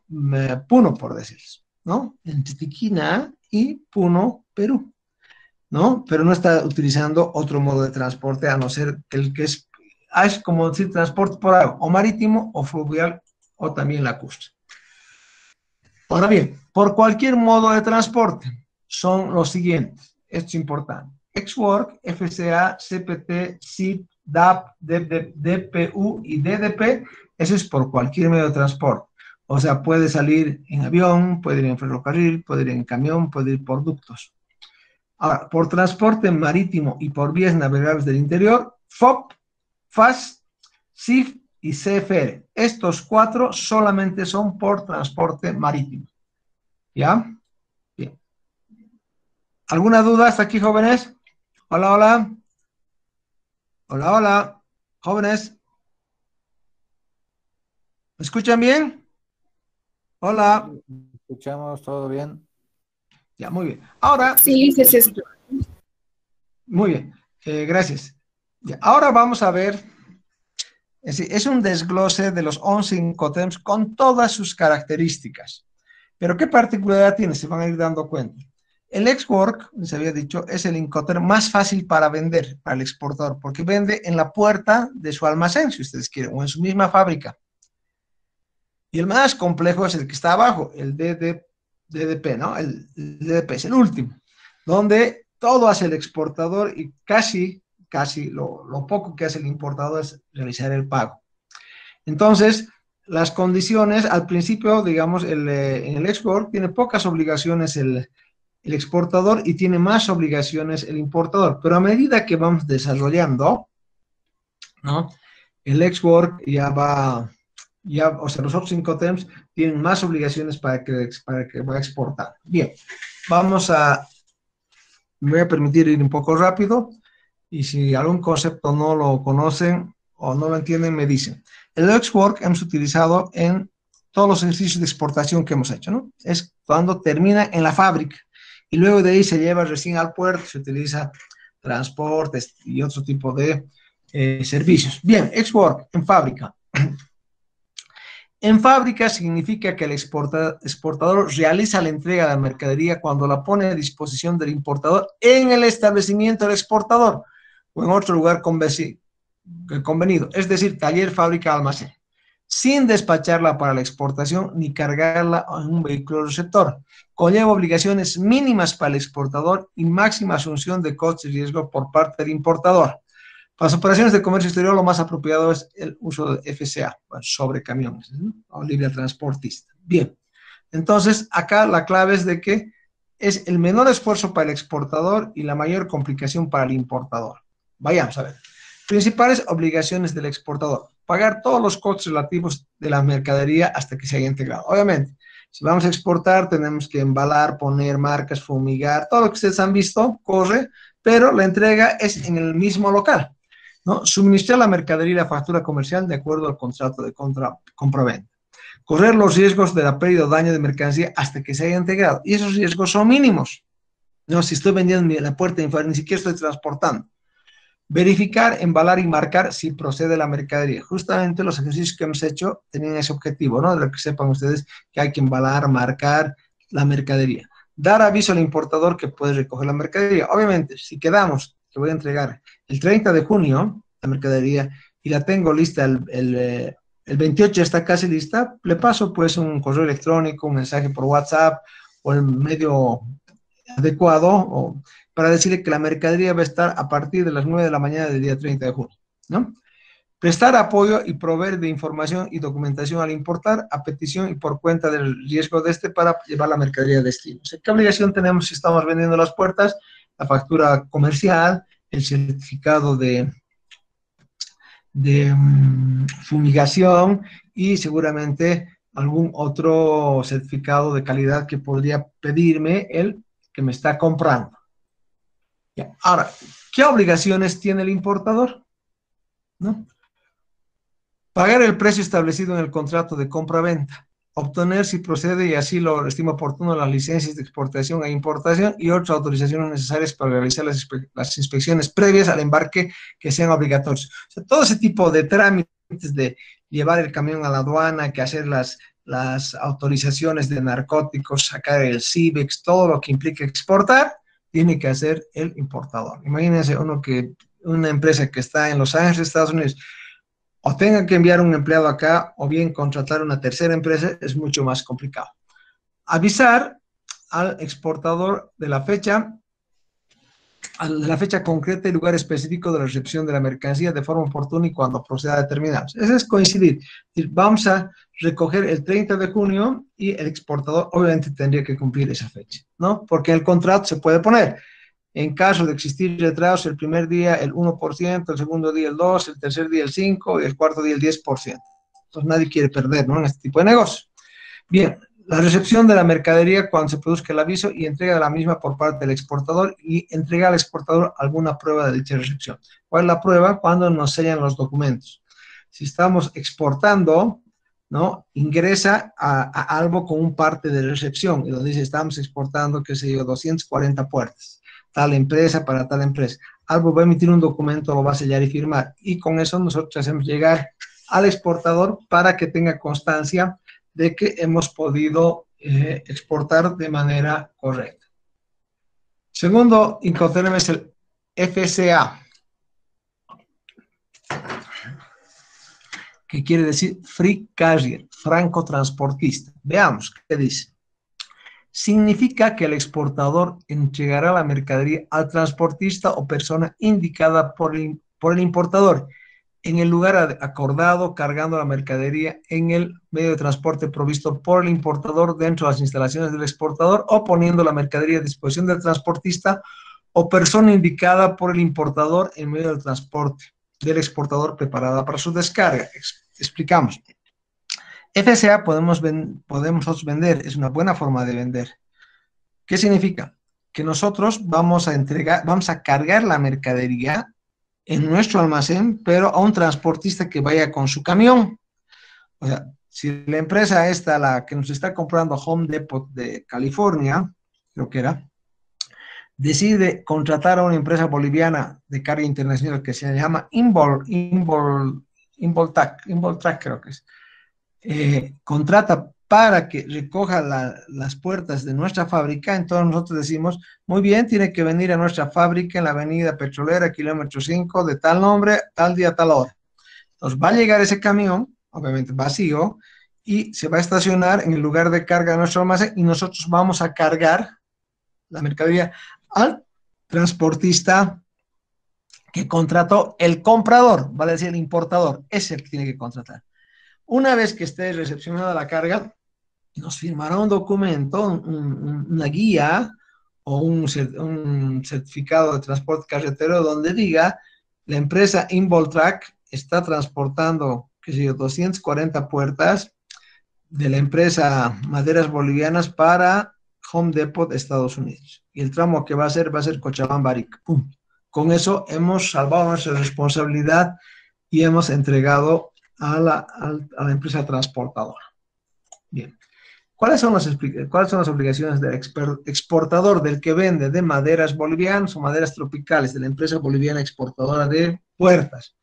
A: Puno, por decirlo, ¿no? Entre Tiquina y Puno, Perú, ¿no? Pero no está utilizando otro modo de transporte, a no ser el que es como decir transporte por agua, o marítimo, o fluvial, o también lacustre. Ahora bien, por cualquier modo de transporte, son los siguientes. Esto es importante: Ex-Work, FCA, CPT, SIP, DAP, DPU y DDP. Eso es por cualquier medio de transporte. O sea, puede salir en avión, puede ir en ferrocarril, puede ir en camión, puede ir por ductos. Ahora, por transporte marítimo y por vías navegables del interior, FOP, FAS, SIF y CFR. Estos 4 solamente son por transporte marítimo. ¿Ya? Bien. ¿Alguna duda hasta aquí, jóvenes? Hola, hola. Hola, hola. Jóvenes. ¿Me escuchan bien? Hola.
C: Escuchamos, todo bien.
A: Ya, muy bien. Ahora.
B: Sí, se escucha.
A: Muy bien. Gracias. Ya, ahora vamos a ver. Es un desglose de los 11 Incoterms con todas sus características. Pero ¿qué particularidad tiene? Se van a ir dando cuenta. El Ex-Work, les había dicho, es el Incoterm más fácil para vender, para el exportador, porque vende en la puerta de su almacén, si ustedes quieren, o en su misma fábrica. Y el más complejo es el que está abajo, el DDP, ¿no? El DDP es el último, donde todo hace el exportador y casi lo poco que hace el importador es realizar el pago. Entonces, las condiciones, al principio, digamos, en el export tiene pocas obligaciones el exportador y tiene más obligaciones el importador, pero a medida que vamos desarrollando, ¿no? El export o sea, los otros Incoterms tienen más obligaciones para que va a exportar. Bien, me voy a permitir ir un poco rápido, y si algún concepto no lo conocen o no lo entienden, me dicen. El Ex-Work hemos utilizado en todos los ejercicios de exportación que hemos hecho, ¿no? Es cuando termina en la fábrica y luego de ahí se lleva recién al puerto, se utiliza transportes y otro tipo de servicios. Bien, Ex-Work en fábrica. En fábrica significa que el exportador realiza la entrega de la mercadería cuando la pone a disposición del importador en el establecimiento del exportador o en otro lugar convenido, es decir, taller, fábrica, almacén, sin despacharla para la exportación ni cargarla en un vehículo receptor. Conlleva obligaciones mínimas para el exportador y máxima asunción de costes y riesgo por parte del importador. Para las operaciones de comercio exterior, lo más apropiado es el uso de FCA, bueno, sobre camiones, ¿no? O libre transportista. Bien, entonces acá la clave es de que es el menor esfuerzo para el exportador y la mayor complicación para el importador. Vayamos a ver. Principales obligaciones del exportador. Pagar todos los costos relativos de la mercadería hasta que se haya integrado. Obviamente, si vamos a exportar, tenemos que embalar, poner marcas, fumigar, todo lo que ustedes han visto, corre, pero la entrega es en el mismo local, ¿no? Suministrar la mercadería y la factura comercial de acuerdo al contrato de compra-venta. Correr los riesgos de la pérdida o daño de mercancía hasta que se haya integrado. Y esos riesgos son mínimos. No, si estoy vendiendo en la puerta de inferior, ni siquiera estoy transportando. Verificar, embalar y marcar si procede la mercadería. Justamente los ejercicios que hemos hecho tenían ese objetivo, ¿no? De lo que sepan ustedes que hay que embalar, marcar la mercadería. Dar aviso al importador que puede recoger la mercadería. Obviamente, si quedamos que voy a entregar el 30 de junio la mercadería y la tengo lista el 28 está casi lista, le paso pues un correo electrónico, un mensaje por WhatsApp o el medio adecuado para decirle que la mercadería va a estar a partir de las 9 de la mañana del día 30 de junio, ¿no? Prestar apoyo y proveer de información y documentación al importar a petición y por cuenta del riesgo de para llevar la mercadería a destino. O sea, ¿qué obligación tenemos si estamos vendiendo las puertas? La factura comercial, el certificado de fumigación y seguramente algún otro certificado de calidad que podría pedirme el que me está comprando. Ya. Ahora, ¿qué obligaciones tiene el importador? ¿No? Pagar el precio establecido en el contrato de compra-venta, obtener si procede y así lo estima oportuno las licencias de exportación e importación y otras autorizaciones necesarias para realizar las inspecciones previas al embarque que sean obligatorios. O sea, todo ese tipo de trámites de llevar el camión a la aduana, que hacer las autorizaciones de narcóticos, sacar el CIBEX, todo lo que implica exportar, tiene que hacer el importador. Imagínense una empresa que está en Los Ángeles, Estados Unidos, o tenga que enviar un empleado acá o bien contratar una tercera empresa, es mucho más complicado. Avisar al exportador de la fecha concreta y lugar específico de la recepción de la mercancía de forma oportuna y cuando proceda a determinar. Eso es coincidir. Vamos a recoger el 30 de junio y el exportador obviamente tendría que cumplir esa fecha, ¿no? Porque en el contrato se puede poner, en caso de existir retrasos, el primer día el 1%, el segundo día el 2%, el tercer día el 5% y el cuarto día el 10%. Entonces nadie quiere perder, ¿no? En este tipo de negocio. Bien, la recepción de la mercadería cuando se produzca el aviso y entrega de la misma por parte del exportador y entrega al exportador alguna prueba de dicha recepción. ¿Cuál es la prueba? Cuando nos sellan los documentos. Si estamos exportando, ¿no? Ingresa a algo con un parte de recepción y donde dice estamos exportando, qué sé yo, 240 puertas. Tal empresa para tal empresa. Algo va a emitir un documento, lo va a sellar y firmar. Y con eso nosotros hacemos llegar al exportador para que tenga constancia de que hemos podido exportar de manera correcta. Segundo Incoterm es el FCA, que quiere decir Free Carrier, franco transportista. Veamos qué dice. Significa que el exportador entregará la mercadería al transportista o persona indicada por el importador en el lugar acordado, cargando la mercadería en el medio de transporte provisto por el importador dentro de las instalaciones del exportador o poniendo la mercadería a disposición del transportista o persona indicada por el importador en medio del transporte del exportador preparada para su descarga. Explicamos. FCA podemos nosotros vender, es una buena forma de vender. ¿Qué significa? Que nosotros vamos a cargar la mercadería en nuestro almacén, pero a un transportista que vaya con su camión. O sea, si la empresa esta, la que nos está comprando Home Depot de California, creo que era, decide contratar a una empresa boliviana de carga internacional que se llama Involtrack, creo que es, contrata para que recoja las puertas de nuestra fábrica, entonces nosotros decimos, muy bien, tiene que venir a nuestra fábrica en la avenida Petrolera, kilómetro 5, de tal nombre, tal día, tal hora. Entonces va a llegar ese camión, obviamente vacío, y se va a estacionar en el lugar de carga de nuestro almacén y nosotros vamos a cargar la mercadería al transportista que contrató el comprador, vale decir el importador, es el que tiene que contratar. Una vez que esté recepcionada la carga, nos firmará un documento, una guía o un certificado de transporte carretero donde diga la empresa Involtrack está transportando, qué sé yo, 240 puertas de la empresa Maderas Bolivianas para Home Depot, Estados Unidos. Y el tramo que va a ser Cochabamba-Arica. ¡Pum! Con eso hemos salvado nuestra responsabilidad y hemos entregado a la empresa transportadora. Bien. ¿Cuáles son las obligaciones del exportador, del que vende de maderas bolivianas o maderas tropicales, de la empresa boliviana exportadora de puertas?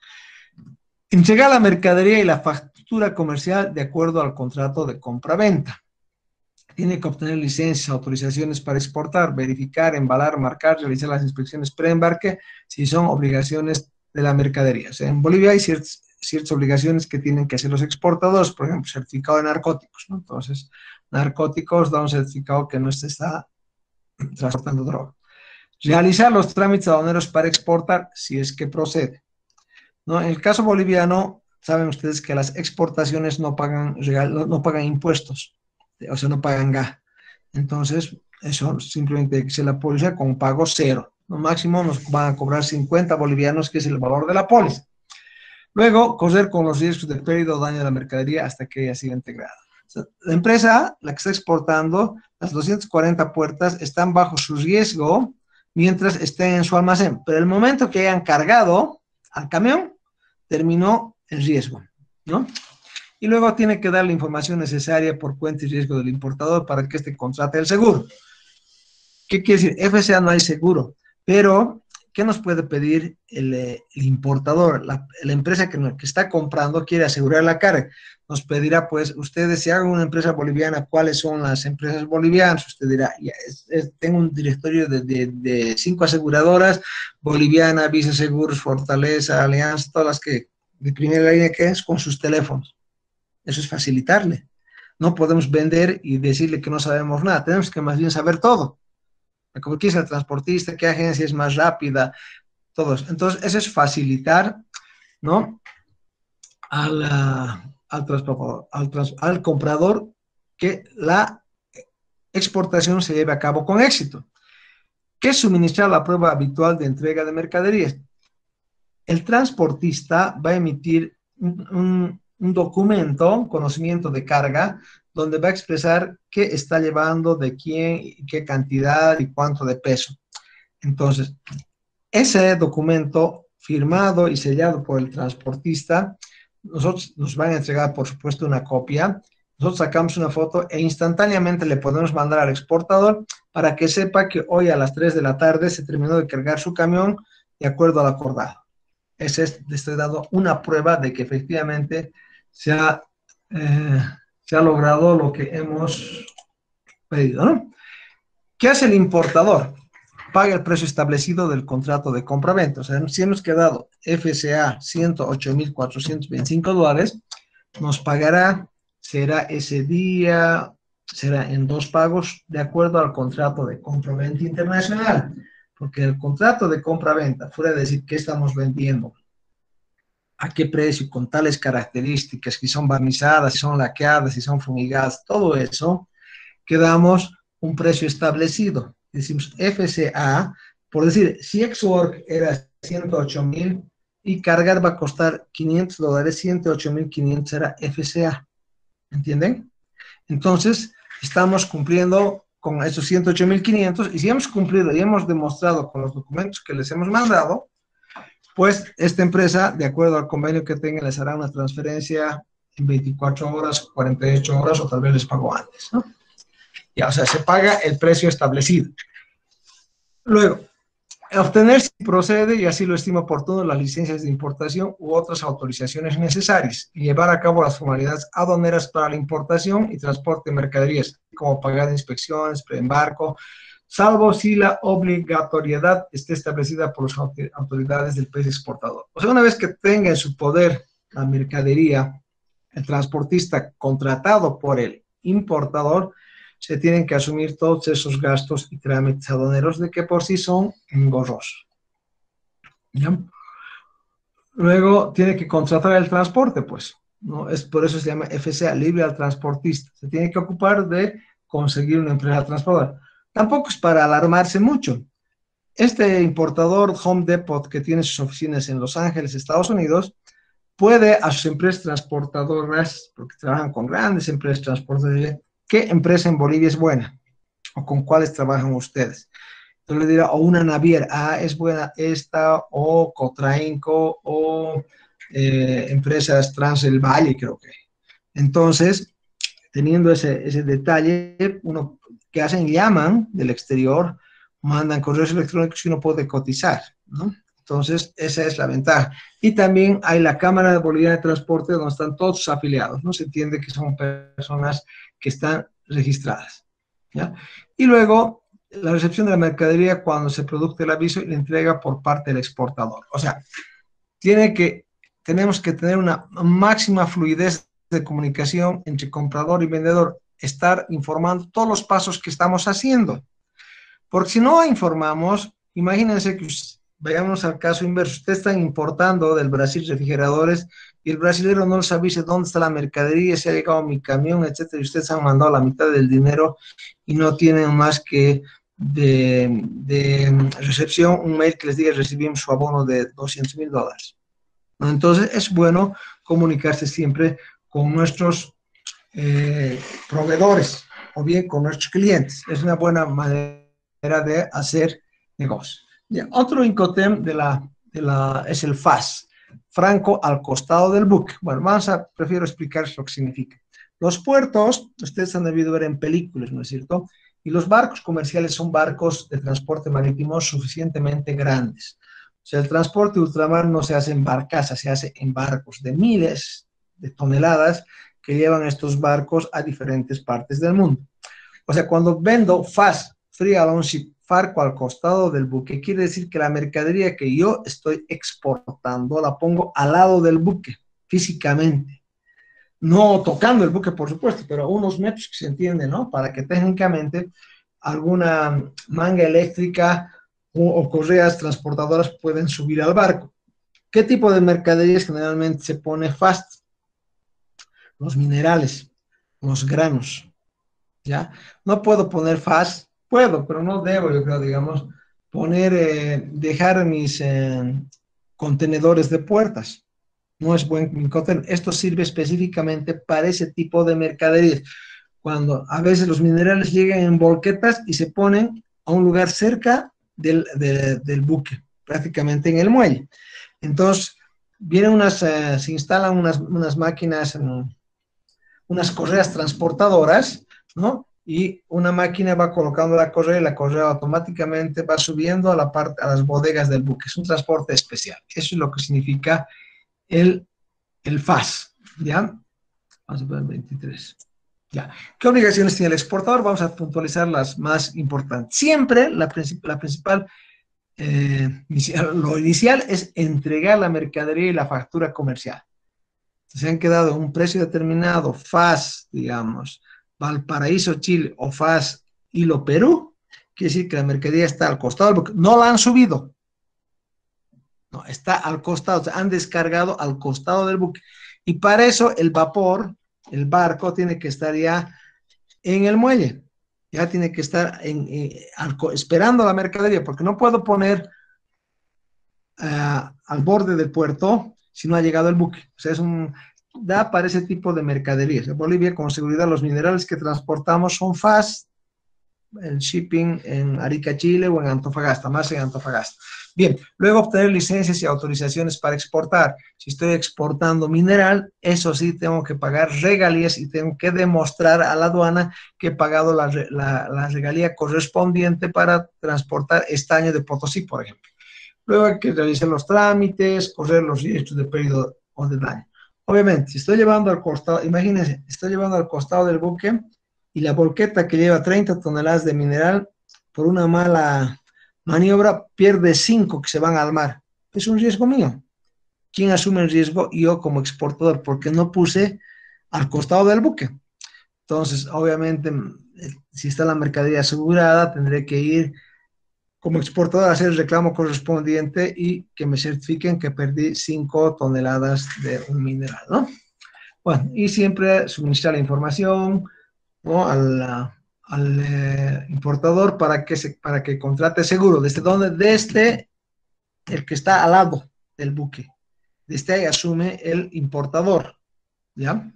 A: Entregar la mercadería y la factura comercial de acuerdo al contrato de compra-venta. Tiene que obtener licencias, autorizaciones para exportar, verificar, embalar, marcar, realizar las inspecciones pre-embarque, si son obligaciones de la mercadería. O sea, en Bolivia hay ciertas obligaciones que tienen que hacer los exportadores, por ejemplo, certificado de narcóticos, ¿no? Entonces, narcóticos da un certificado que no se está transportando droga. Realizar los trámites aduaneros para exportar, si es que procede, ¿no? En el caso boliviano, saben ustedes que las exportaciones no pagan impuestos, o sea, no pagan GA. Entonces, eso simplemente hay que hacer la póliza con pago cero. Lo máximo nos van a cobrar 50 bolivianos, que es el valor de la póliza. Luego, correr con los riesgos de pérdida o daño de la mercadería hasta que ella siga integrada. O sea, la empresa, la que está exportando, las 240 puertas están bajo su riesgo mientras estén en su almacén. Pero el momento que hayan cargado al camión, terminó el riesgo, ¿no? Y luego tiene que dar la información necesaria por cuenta y riesgo del importador para que éste contrate el seguro. ¿Qué quiere decir? FCA no hay seguro, pero ¿qué nos puede pedir el importador? La empresa que está comprando quiere asegurar la carga. Nos pedirá, pues, ustedes, si hagan una empresa boliviana, ¿cuáles son las empresas bolivianas? Usted dirá, ya, tengo un directorio de 5 aseguradoras, Boliviana, Visa Seguros, Fortaleza, Alianza, todas las que de primera línea que es, con sus teléfonos. Eso es facilitarle. No podemos vender y decirle que no sabemos nada, tenemos que más bien saber todo. Como quién es el transportista, qué agencia es más rápida, todo eso. Entonces, eso es facilitar, ¿no? Al comprador que la exportación se lleve a cabo con éxito. ¿Qué es suministrar la prueba habitual de entrega de mercaderías? El transportista va a emitir un documento, conocimiento de carga, donde va a expresar qué está llevando, de quién, qué cantidad y cuánto de peso. Entonces, ese documento firmado y sellado por el transportista, nos van a entregar, por supuesto, una copia. Nosotros sacamos una foto e instantáneamente le podemos mandar al exportador para que sepa que hoy a las 3 de la tarde se terminó de cargar su camión de acuerdo al acordado. Le estoy dando una prueba de que efectivamente se ha logrado lo que hemos pedido, ¿no? ¿Qué hace el importador? Paga el precio establecido del contrato de compra-venta. O sea, si hemos quedado FCA $108,425, nos pagará, será ese día, será en 2 pagos de acuerdo al contrato de compra-venta internacional. Porque el contrato de compra-venta, fuera de decir qué estamos vendiendo, a qué precio, con tales características, si son barnizadas, si son laqueadas, si son fumigadas, todo eso, quedamos un precio establecido. Decimos FCA, por decir, si Exwork era 108,000 y cargar va a costar $500, 108,500 será FCA. ¿Entienden? Entonces, estamos cumpliendo con esos 108,500 y si hemos cumplido y hemos demostrado con los documentos que les hemos mandado, pues esta empresa, de acuerdo al convenio que tenga, les hará una transferencia en 24 horas, 48 horas o tal vez les pago antes, ¿no? Ya, o sea, se paga el precio establecido. Luego, Obtener, si procede y así lo estima oportuno, las licencias de importación u otras autorizaciones necesarias y llevar a cabo las formalidades aduaneras para la importación y transporte de mercaderías, como pagar inspecciones, preembarco, salvo si la obligatoriedad esté establecida por las autoridades del país exportador. O sea, una vez que tenga en su poder la mercadería, el transportista contratado por el importador, se tienen que asumir todos esos gastos y trámites aduaneros de que por sí son engorrosos. ¿Ya? Luego tiene que contratar el transporte, pues, ¿no? Es, por eso se llama FCA, libre al transportista. Se tiene que ocupar de conseguir una empresa transportadora. Tampoco es para alarmarse mucho. Este importador Home Depot, que tiene sus oficinas en Los Ángeles, Estados Unidos, puede a sus empresas transportadoras, porque trabajan con grandes empresas transportadoras, ¿qué empresa en Bolivia es buena? ¿O con cuáles trabajan ustedes? Entonces le dirá, o una naviera, es buena esta, o Cotrainco, o empresas Trans del Valle, creo que. Entonces, teniendo ese detalle, uno que hacen, llaman del exterior, mandan correos electrónicos y uno puede cotizar, ¿no? Entonces, esa es la ventaja. Y también hay la Cámara Boliviana de Transporte, donde están todos sus afiliados, ¿no? Se entiende que son personas que están registradas, ¿ya? Y luego, la recepción de la mercadería cuando se produce el aviso y la entrega por parte del exportador. O sea, tenemos que tener una máxima fluidez de comunicación entre comprador y vendedor, estar informando todos los pasos que estamos haciendo. Porque si no informamos, imagínense que vayamos al caso inverso, ustedes están importando del Brasil refrigeradores y el brasilero no les avise dónde está la mercadería, si ha llegado mi camión, etcétera, y ustedes han mandado la mitad del dinero y no tienen más que de recepción un mail que les diga recibimos su abono de $200,000. Entonces es bueno comunicarse siempre con nuestros proveedores o bien con nuestros clientes. Es una buena manera de hacer negocio. Otro Incoterm es el FAS, franco al costado del buque. Bueno, prefiero explicar lo que significa. Los puertos, ustedes han debido ver en películas, ¿no es cierto? Y los barcos comerciales son barcos de transporte marítimo suficientemente grandes. O sea, el transporte ultramar no se hace en barcazas, se hace en barcos de miles de toneladas que llevan estos barcos a diferentes partes del mundo. O sea, cuando vendo FAS, Free Along Ship, farco al costado del buque, quiere decir que la mercadería que yo estoy exportando la pongo al lado del buque, físicamente. No tocando el buque, por supuesto, pero a unos metros que se entiende, ¿no? Para que técnicamente alguna manga eléctrica o correas transportadoras pueden subir al barco. ¿Qué tipo de mercaderías generalmente se pone FAST? Los minerales, los granos, ¿ya? No puedo poner FAST, puedo, pero no debo, yo creo, digamos, dejar mis contenedores de puertas. No es buen contenedor. Esto sirve específicamente para ese tipo de mercaderías. Cuando a veces los minerales llegan en volquetas y se ponen a un lugar cerca del buque, prácticamente en el muelle. Entonces, se instalan unas máquinas, unas correas transportadoras, ¿no? Y una máquina va colocando la correa y la correa automáticamente va subiendo a las bodegas del buque. Es un transporte especial. Eso es lo que significa el FAS, ¿ya? Vamos a ver el 23. Ya. ¿Qué obligaciones tiene el exportador? Vamos a puntualizar las más importantes. Siempre la principal, lo inicial es entregar la mercadería y la factura comercial. Se han quedado en un precio determinado, FAS, digamos, Valparaíso, Chile, o FAS, Hilo, Perú, quiere decir que la mercadería está al costado del buque. No la han subido. No, está al costado, o sea, han descargado al costado del buque. Y para eso el vapor, el barco, tiene que estar ya en el muelle. Ya tiene que estar esperando la mercadería, porque no puedo poner al borde del puerto si no ha llegado el buque. O sea, da para ese tipo de mercaderías. En Bolivia, con seguridad, los minerales que transportamos son FAS, el shipping en Arica, Chile o en Antofagasta, más en Antofagasta. Bien, luego obtener licencias y autorizaciones para exportar. Si estoy exportando mineral, eso sí tengo que pagar regalías y tengo que demostrar a la aduana que he pagado la regalía correspondiente para transportar estaño de Potosí, por ejemplo. Luego hay que realizar los trámites, correr los riesgos de pérdida o de daño. Obviamente, si estoy llevando al costado, imagínense, estoy llevando al costado del buque y la volqueta que lleva 30 toneladas de mineral, por una mala maniobra, pierde 5 que se van al mar. Es un riesgo mío. ¿Quién asume el riesgo? Yo como exportador, porque no puse al costado del buque. Entonces, obviamente, si está la mercadería asegurada, tendré que ir como exportador a hacer el reclamo correspondiente y que me certifiquen que perdí 5 toneladas de un mineral, ¿no? Bueno, y siempre suministrar la información, ¿no? al importador para que contrate seguro. ¿Desde dónde? Desde el que está al lado del buque. Desde ahí asume el importador, ¿ya?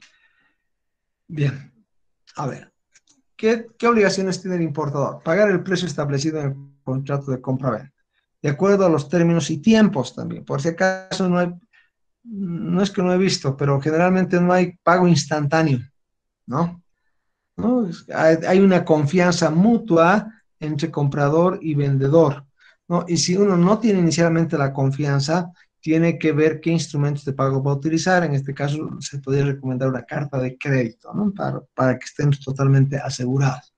A: Bien, a ver. ¿Qué obligaciones tiene el importador? Pagar el precio establecido en el contrato de compra-venta, de acuerdo a los términos y tiempos también. Por si acaso no es que no he visto, pero generalmente no hay pago instantáneo, ¿no? ¿No? Hay una confianza mutua entre comprador y vendedor, ¿no? Y si uno no tiene inicialmente la confianza, tiene que ver qué instrumentos de pago va a utilizar. En este caso, se podría recomendar una carta de crédito, ¿no? Para que estén totalmente asegurados.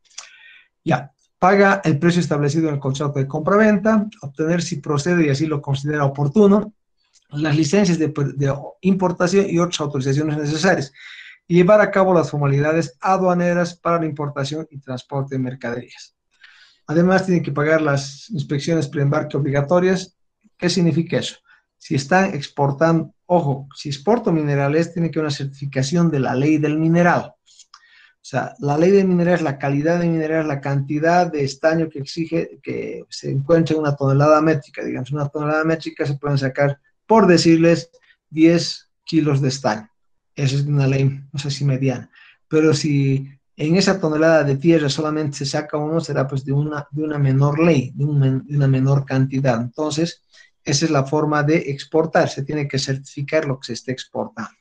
A: Ya, paga el precio establecido en el contrato de compra-venta, obtener si procede y así lo considera oportuno, las licencias de importación y otras autorizaciones necesarias, y llevar a cabo las formalidades aduaneras para la importación y transporte de mercaderías. Además, tiene que pagar las inspecciones preembarque obligatorias. ¿Qué significa eso? Si están exportando, ojo, si exporto minerales, tiene que haber una certificación de la ley del mineral. O sea, la ley del mineral es la calidad de mineral, la cantidad de estaño que exige que se encuentre en una tonelada métrica. Digamos, una tonelada métrica se pueden sacar, por decirles, 10 kilos de estaño. Esa es una ley, no sé si mediana. Pero si en esa tonelada de tierra solamente se saca uno, será pues de una menor ley, de una menor cantidad. Entonces, esa es la forma de exportar. Se tiene que certificar lo que se esté exportando.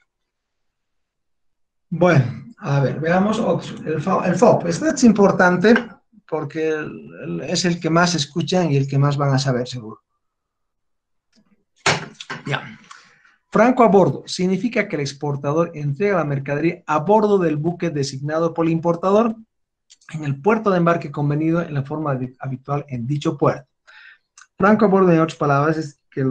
A: Bueno, a ver, veamos otro. El FOB. Este es importante porque es el que más escuchan y el que más van a saber, seguro. Ya. Franco a bordo significa que el exportador entrega la mercadería a bordo del buque designado por el importador en el puerto de embarque convenido en la forma habitual en dicho puerto. Franco a bordo, en otras palabras, es que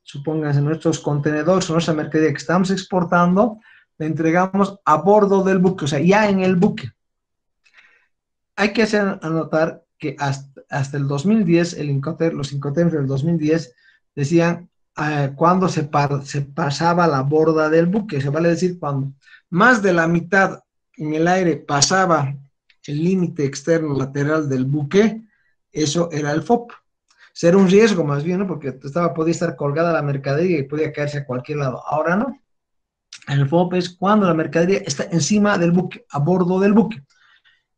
A: supónganse, nuestros contenedores o nuestra mercadería que estamos exportando, la entregamos a bordo del buque, o sea, ya en el buque. Hay que anotar que hasta el 2010, los Incoterms del 2010 decían cuando se pasaba la borda del buque, se vale decir cuando más de la mitad en el aire pasaba el límite externo lateral del buque, eso era el FOB. Era un riesgo más bien, ¿no? Porque podía estar colgada la mercadería y podía caerse a cualquier lado. Ahora no. El FOB es cuando la mercadería está encima del buque, a bordo del buque.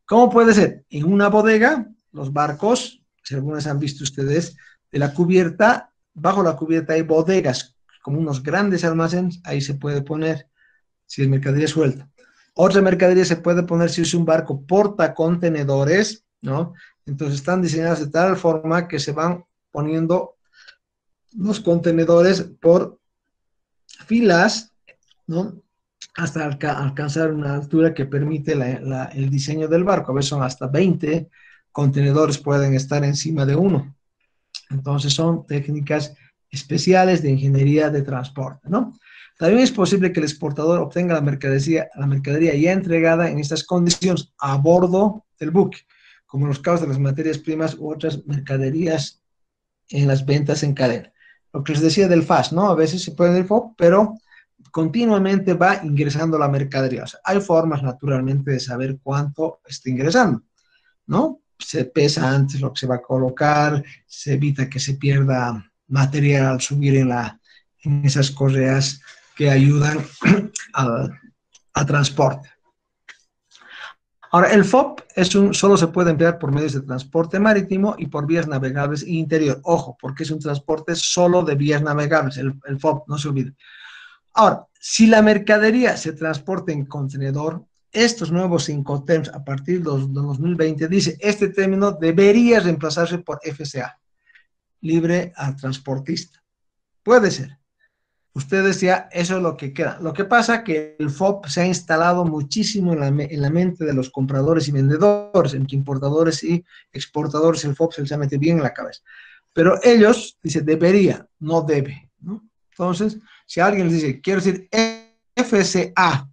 A: ¿Cómo puede ser? En una bodega, los barcos, si algunas han visto ustedes, de la cubierta, bajo la cubierta hay bodegas, como unos grandes almacenes, ahí se puede poner, si es mercadería suelta. Otra mercadería se puede poner si es un barco portacontenedores, ¿no? Entonces están diseñadas de tal forma que se van poniendo los contenedores por filas, ¿no? Hasta alcanzar una altura que permite el diseño del barco. A veces son hasta 20 contenedores pueden estar encima de uno. Entonces son técnicas especiales de ingeniería de transporte, ¿no? También es posible que el exportador obtenga la mercadería ya entregada en estas condiciones a bordo del buque, como en los casos de las materias primas u otras mercaderías en las ventas en cadena. Lo que les decía del FAS, ¿no? A veces se puede ir FOB, pero continuamente va ingresando la mercadería. O sea, hay formas naturalmente de saber cuánto está ingresando, ¿no? Se pesa antes lo que se va a colocar, se evita que se pierda material al subir en esas correas que ayudan al transporte. Ahora, el FOB solo se puede emplear por medios de transporte marítimo y por vías navegables interior. Ojo, porque es un transporte solo de vías navegables, el FOB, no se olvide. Ahora, si la mercadería se transporta en contenedor, estos nuevos Incoterms a partir de 2020 dice, este término debería reemplazarse por FCA, libre al transportista. Puede ser. Ustedes ya, eso es lo que queda. Lo que pasa es que el FOB se ha instalado muchísimo en la mente de los compradores y vendedores, entre importadores y exportadores, el FOB se les ha metido bien en la cabeza. Pero ellos, dice, debería, no debe, ¿no? Entonces, si alguien les dice, quiero decir, FCA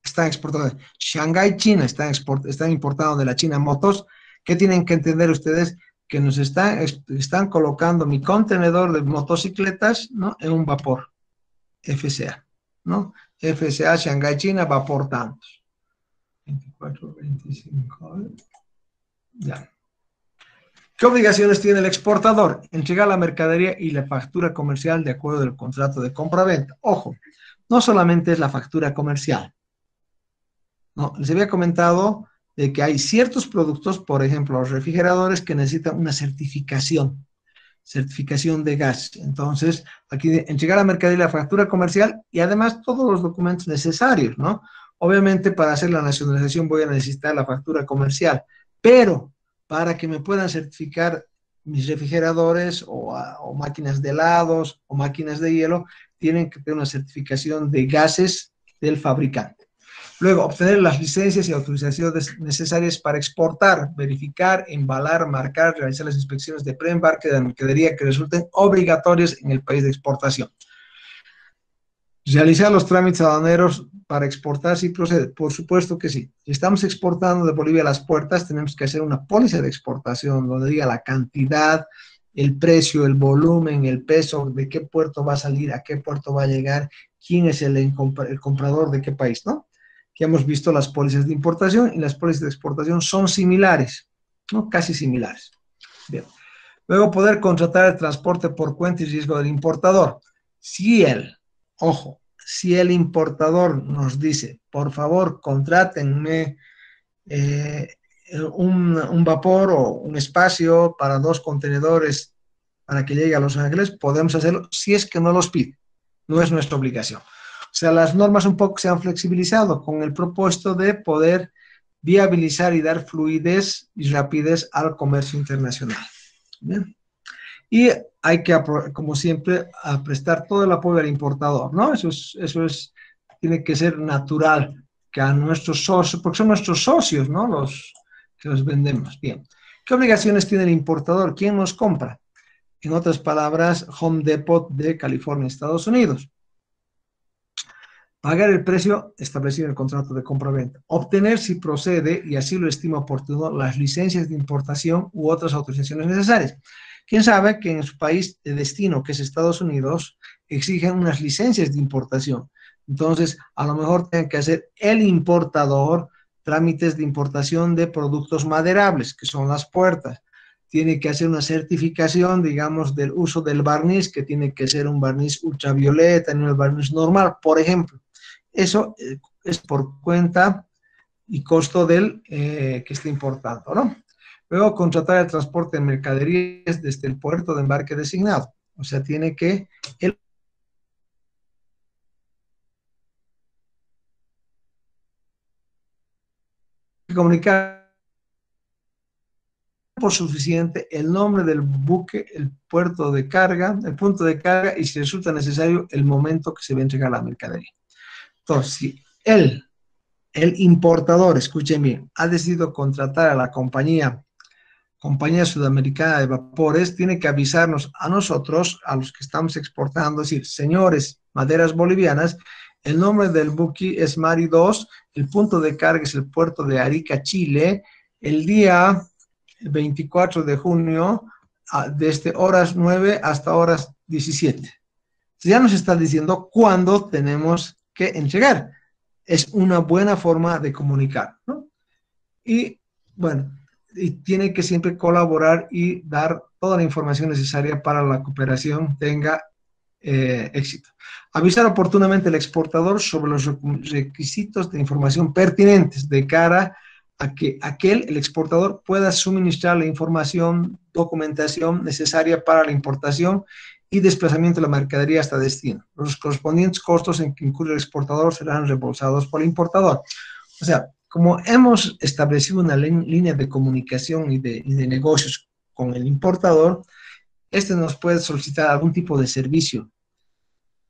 A: está exportando, Shanghai, China, están importando de la China motos, ¿qué tienen que entender ustedes? Que nos están colocando mi contenedor de motocicletas, ¿no?, en un vapor, FCA, ¿no? FCA, Shanghai, China, vapor tantos. 24, 25, ya. ¿Qué obligaciones tiene el exportador? Entregar la mercadería y la factura comercial de acuerdo al contrato de compra-venta. Ojo, no solamente es la factura comercial. No, les había comentado de que hay ciertos productos, por ejemplo, los refrigeradores, que necesitan una certificación de gas. Entonces, aquí entregar la mercadería y la factura comercial y además todos los documentos necesarios, ¿no? Obviamente, para hacer la nacionalización voy a necesitar la factura comercial, pero para que me puedan certificar mis refrigeradores o máquinas de helados o máquinas de hielo, tienen que tener una certificación de gases del fabricante. Luego, obtener las licencias y autorizaciones necesarias para exportar, verificar, embalar, marcar, realizar las inspecciones de preembarque de la mercadería que resulten obligatorias en el país de exportación. Realizar los trámites aduaneros para exportar si procede. Por supuesto que sí. Si estamos exportando de Bolivia a Las Puertas, tenemos que hacer una póliza de exportación donde diga la cantidad, el precio, el volumen, el peso, de qué puerto va a salir, a qué puerto va a llegar, quién es el comprador de qué país, ¿no? Que hemos visto las pólizas de importación y las pólizas de exportación son similares, ¿no? Casi similares. Bien. Luego, poder contratar el transporte por cuenta y riesgo del importador. Si si el importador nos dice, por favor, contrátenme un vapor o un espacio para 2 contenedores para que llegue a Los Ángeles, podemos hacerlo si es que no los pide. No es nuestra obligación. O sea, las normas un poco se han flexibilizado con el propósito de poder viabilizar y dar fluidez y rapidez al comercio internacional. Bien. Y hay que, como siempre, prestar todo el apoyo al importador, ¿no? Eso tiene que ser natural, que a nuestros socios, porque son nuestros socios, ¿no?, los que los vendemos. Bien. ¿Qué obligaciones tiene el importador? ¿Quién nos compra? En otras palabras, Home Depot de California, Estados Unidos. Pagar el precio establecido en el contrato de compra-venta. Obtener, si procede, y así lo estima oportuno, las licencias de importación u otras autorizaciones necesarias. Quién sabe que en su país de destino, que es Estados Unidos, exigen unas licencias de importación. Entonces, a lo mejor tiene que hacer el importador trámites de importación de productos maderables, que son las puertas. Tiene que hacer una certificación, digamos, del uso del barniz, que tiene que ser un barniz ultravioleta, no el barniz normal, por ejemplo. Eso es por cuenta y costo del que está importando, ¿no? Luego, contratar el transporte de mercaderías desde el puerto de embarque designado. O sea, tiene que comunicar por suficiente el nombre del buque, el puerto de carga, el punto de carga y, si resulta necesario, el momento que se va a entregar la mercadería. Entonces, si el importador, escuchen bien, ha decidido contratar a la compañía sudamericana de vapores, tiene que avisarnos a nosotros, a los que estamos exportando, decir, señores, maderas bolivianas, el nombre del buque es Mari 2, el punto de carga es el puerto de Arica, Chile, el día 24 de junio, desde horas 9 hasta horas 17. Ya nos está diciendo cuándo tenemos que entregar. Es una buena forma de comunicar, ¿no? Y, bueno, y tiene que siempre colaborar y dar toda la información necesaria para la cooperación tenga éxito. Avisar oportunamente al exportador sobre los requisitos de información pertinentes de cara a que el exportador, pueda suministrar la información, documentación necesaria para la importación y desplazamiento de la mercadería hasta destino. Los correspondientes costos en que incurre el exportador serán reembolsados por el importador. O sea, como hemos establecido una línea de comunicación y de negocios con el importador, este nos puede solicitar algún tipo de servicio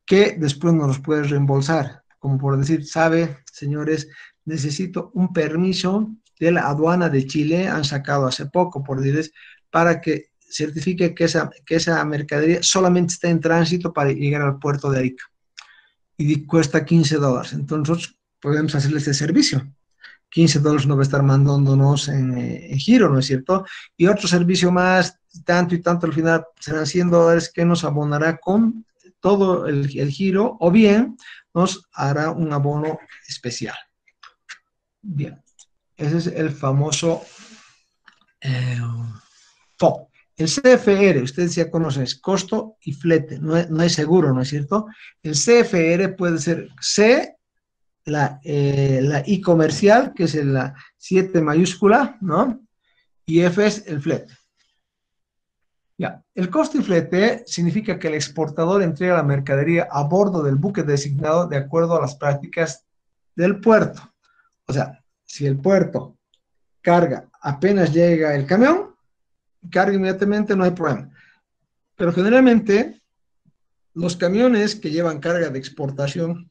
A: que después nos los puede reembolsar, como por decir, sabe, señores, necesito un permiso de la aduana de Chile, han sacado hace poco, por decirles, para que certifique que esa mercadería solamente está en tránsito para llegar al puerto de Arica y cuesta $15. Entonces nosotros podemos hacerle este servicio. $15 no va a estar mandándonos en giro, ¿no es cierto? Y otro servicio más, tanto y tanto, al final serán $100 que nos abonará con todo el giro, o bien nos hará un abono especial. Bien, ese es el famoso FOB. El CFR, ustedes ya conocen, es costo y flete, no es seguro, ¿no es cierto? El CFR puede ser C, la I comercial, que es la 7 mayúscula, ¿no? Y F es el flete. Ya, el costo y flete significa que el exportador entrega la mercadería a bordo del buque designado de acuerdo a las prácticas del puerto. O sea, si el puerto carga apenas llega el camión, carga inmediatamente, no hay problema. Pero generalmente los camiones que llevan carga de exportación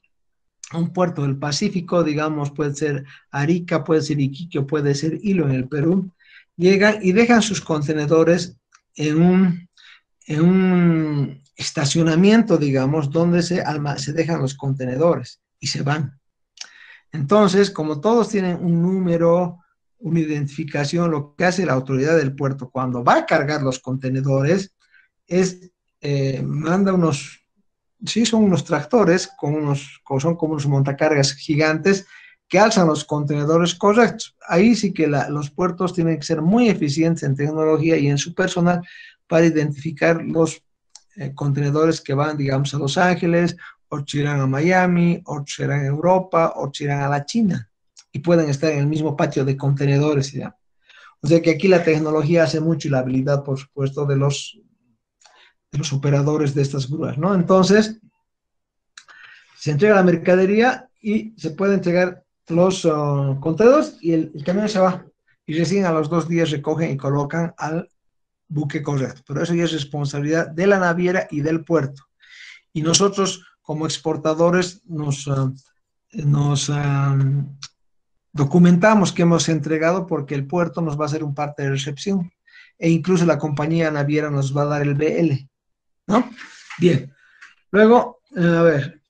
A: a un puerto del Pacífico, digamos, puede ser Arica, puede ser Iquique, puede ser Hilo en el Perú, llegan y dejan sus contenedores en un estacionamiento, digamos, donde se dejan los contenedores y se van. Entonces, como todos tienen un número, una identificación, lo que hace la autoridad del puerto cuando va a cargar los contenedores es, manda unos, sí, son unos tractores, son como unos montacargas gigantes que alzan los contenedores correctos. Ahí sí que los puertos tienen que ser muy eficientes en tecnología y en su personal para identificar los contenedores que van, digamos, a Los Ángeles, otros irán a Miami, otros irán a Europa, otros irán a la China y pueden estar en el mismo patio de contenedores, ¿ya? O sea que aquí la tecnología hace mucho y la habilidad, por supuesto, de los operadores de estas grúas, ¿no? Entonces, se entrega la mercadería y se puede entregar los contenedores y el camión se va. Y recién a los 2 días recogen y colocan al buque correcto. Pero eso ya es responsabilidad de la naviera y del puerto. Y nosotros, como exportadores, nos documentamos que hemos entregado porque el puerto nos va a hacer un parte de recepción. E incluso la compañía naviera nos va a dar el BL, ¿no? Bien. Luego, a ver.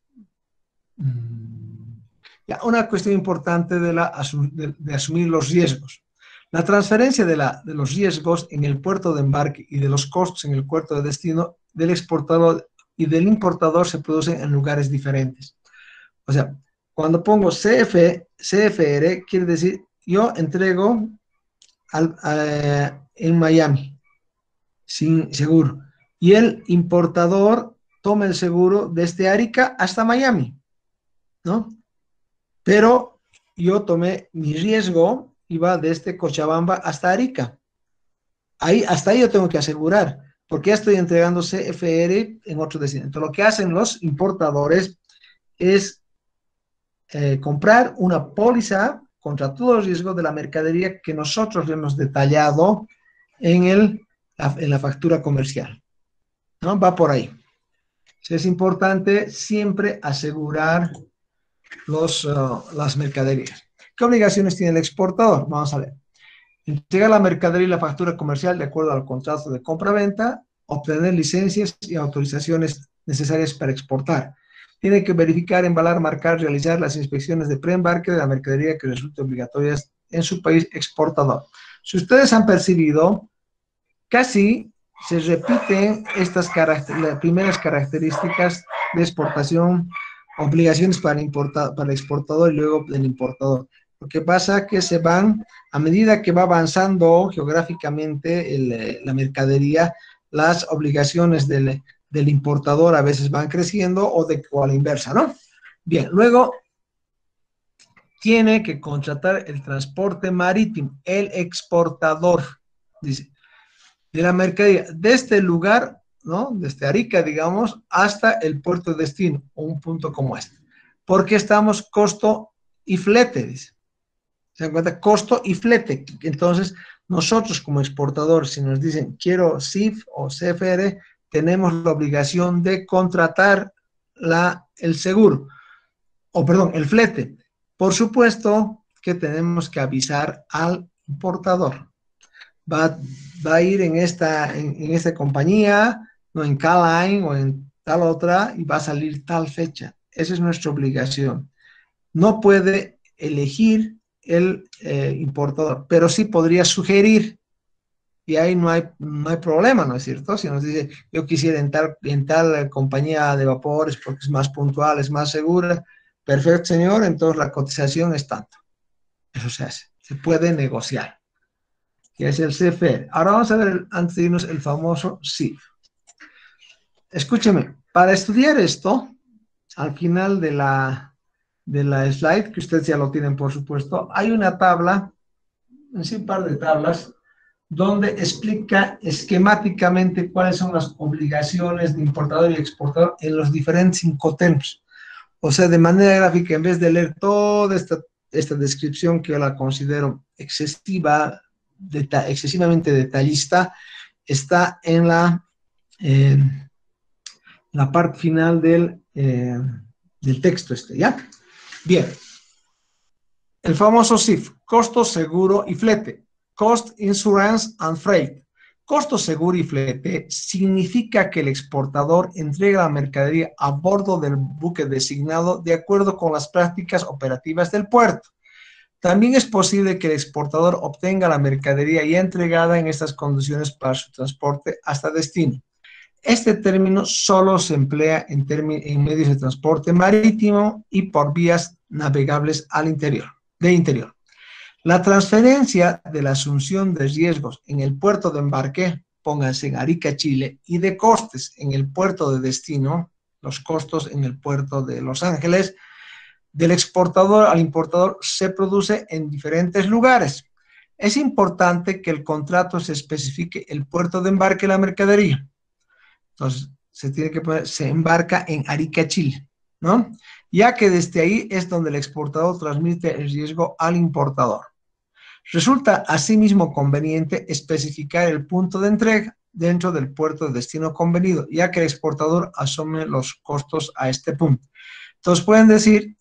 A: Ya, una cuestión importante de asumir los riesgos. La transferencia de los riesgos en el puerto de embarque y de los costos en el puerto de destino del exportador y del importador se producen en lugares diferentes. O sea, cuando pongo CFR, quiere decir, yo entrego en Miami, sin seguro. Y el importador toma el seguro desde Arica hasta Miami, ¿no? Pero yo tomé mi riesgo y va desde Cochabamba hasta Arica. Hasta ahí yo tengo que asegurar, porque ya estoy entregando CFR en otro destino. Entonces, lo que hacen los importadores es comprar una póliza contra todo el riesgo de la mercadería que nosotros le hemos detallado en la factura comercial, ¿no? Va por ahí. Es importante siempre asegurar las mercaderías. ¿Qué obligaciones tiene el exportador? Vamos a ver. Entregar la mercadería y la factura comercial de acuerdo al contrato de compra-venta, obtener licencias y autorizaciones necesarias para exportar. Tiene que verificar, embalar, marcar, realizar las inspecciones de preembarque de la mercadería que resulte obligatorias en su país exportador. Si ustedes han percibido, casi se repiten las primeras características de exportación, obligaciones para el exportador y luego del importador. Lo que pasa es que se van, a medida que va avanzando geográficamente la mercadería, las obligaciones del importador a veces van creciendo o a la inversa, ¿no? Bien, luego, tiene que contratar el transporte marítimo, el exportador, dice, de la mercadería, de este lugar, ¿no? Desde Arica, digamos, hasta el puerto de destino, o un punto como este. Porque estamos costo y flete, dice. ¿Se dan cuenta? Costo y flete. Entonces, nosotros como exportadores, si nos dicen quiero CIF o CFR, tenemos la obligación de contratar el seguro, o perdón, el flete. Por supuesto que tenemos que avisar al importador. Va a ir en esta compañía, no en K-Line o en tal otra, y va a salir tal fecha. Esa es nuestra obligación. No puede elegir el importador, pero sí podría sugerir, y ahí no hay problema, ¿no es cierto? Si nos dice, yo quisiera en tal compañía de vapores porque es más puntual, es más segura, perfecto, señor, entonces la cotización es tanto. Eso se hace, se puede negociar, que es el CFR. Ahora vamos a ver, antes de irnos, el famoso CIF. Escúcheme, para estudiar esto, al final de la slide, que ustedes ya lo tienen por supuesto, hay una tabla, sí, un par de tablas, donde explica esquemáticamente cuáles son las obligaciones de importador y exportador en los diferentes incoterms. O sea, de manera gráfica, en vez de leer toda esta descripción que yo la considero excesivamente detallista, está en la parte final del texto ¿ya? Bien. El famoso CIF, costo, seguro y flete. Cost, Insurance and Freight. Costo, seguro y flete significa que el exportador entrega la mercadería a bordo del buque designado de acuerdo con las prácticas operativas del puerto. También es posible que el exportador obtenga la mercadería ya entregada en estas condiciones para su transporte hasta destino. Este término solo se emplea en medios de transporte marítimo y por vías navegables de interior. La transferencia de la asunción de riesgos en el puerto de embarque, pónganse en Arica, Chile, y de costes en el puerto de destino, los costos en el puerto de Los Ángeles, del exportador al importador se produce en diferentes lugares. Es importante que el contrato se especifique el puerto de embarque de la mercadería. Entonces, se tiene que poner, se embarca en Arica, Chile, ¿no? Ya que desde ahí es donde el exportador transmite el riesgo al importador. Resulta asimismo conveniente especificar el punto de entrega dentro del puerto de destino convenido, ya que el exportador asume los costos a este punto. Entonces pueden decir,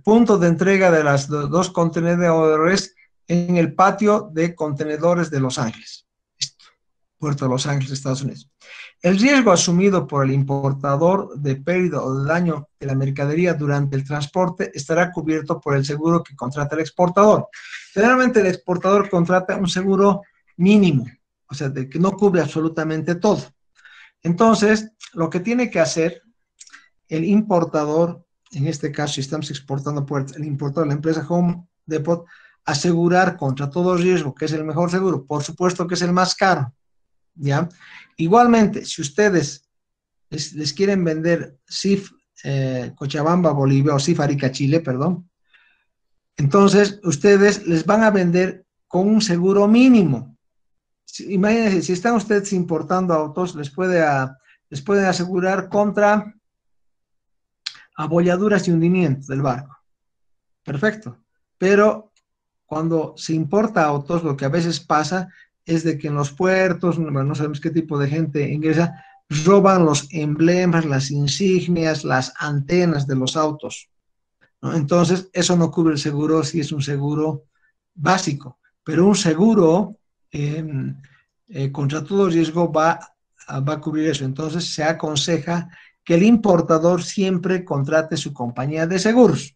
A: punto de entrega de las dos contenedores en el patio de contenedores de Los Ángeles. Puerto de Los Ángeles, Estados Unidos. El riesgo asumido por el importador de pérdida o de daño de la mercadería durante el transporte estará cubierto por el seguro que contrata el exportador. Generalmente el exportador contrata un seguro mínimo, o sea, de que no cubre absolutamente todo. Entonces, lo que tiene que hacer el importador, en este caso, si estamos exportando puertos, el importador, la empresa Home Depot, asegurar contra todo riesgo, que es el mejor seguro, por supuesto que es el más caro, ¿ya? Igualmente, si ustedes les quieren vender CIF Cochabamba, Bolivia, o CIF Arica, Chile, perdón, entonces ustedes les van a vender con un seguro mínimo. Imagínense, si están ustedes importando autos, les pueden asegurar contra abolladuras y hundimientos del barco. Perfecto. Pero cuando se importa autos, lo que a veces pasa es de que en los puertos, no sabemos qué tipo de gente ingresa, roban los emblemas, las insignias, las antenas de los autos, ¿no? Entonces, eso no cubre el seguro si es un seguro básico, pero un seguro contra todo riesgo va a cubrir eso. Entonces, se aconseja que el importador siempre contrate su compañía de seguros.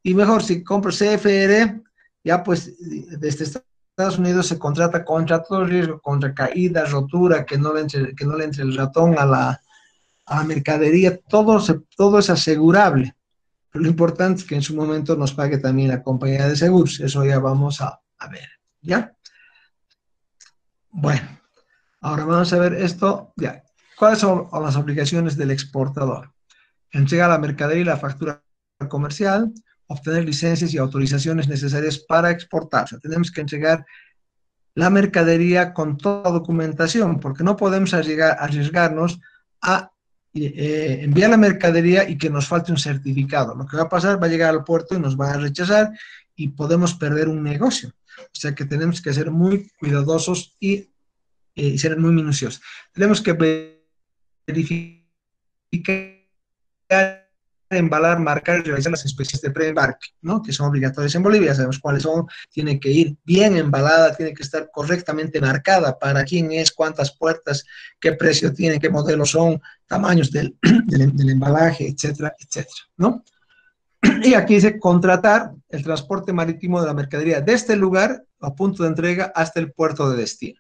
A: Y mejor, si compra CFR, ya pues desde Estados Unidos se contrata contra todo riesgo, contra caída, rotura, que no le entre el ratón a la mercadería, todo es asegurable. Pero lo importante es que en su momento nos pague también la compañía de seguros. Eso ya vamos a ver, ¿ya? Bueno, ahora vamos a ver esto, ya. ¿Cuáles son las obligaciones del exportador? Entrega la mercadería y la factura comercial, obtener licencias y autorizaciones necesarias para exportar. O sea, tenemos que entregar la mercadería con toda documentación, porque no podemos arriesgarnos a enviar la mercadería y que nos falte un certificado. Lo que va a pasar, va a llegar al puerto y nos van a rechazar y podemos perder un negocio. O sea que tenemos que ser muy cuidadosos y ser muy minuciosos. Tenemos que verificar, embalar, marcar y realizar las especies de preembarque, ¿no? Que son obligatorias en Bolivia, sabemos cuáles son, tiene que ir bien embalada, tiene que estar correctamente marcada para quién es, cuántas puertas, qué precio tiene, qué modelos son, tamaños del embalaje, etcétera, etcétera, ¿no? Y aquí dice contratar el transporte marítimo de la mercadería desde el lugar a punto de entrega hasta el puerto de destino.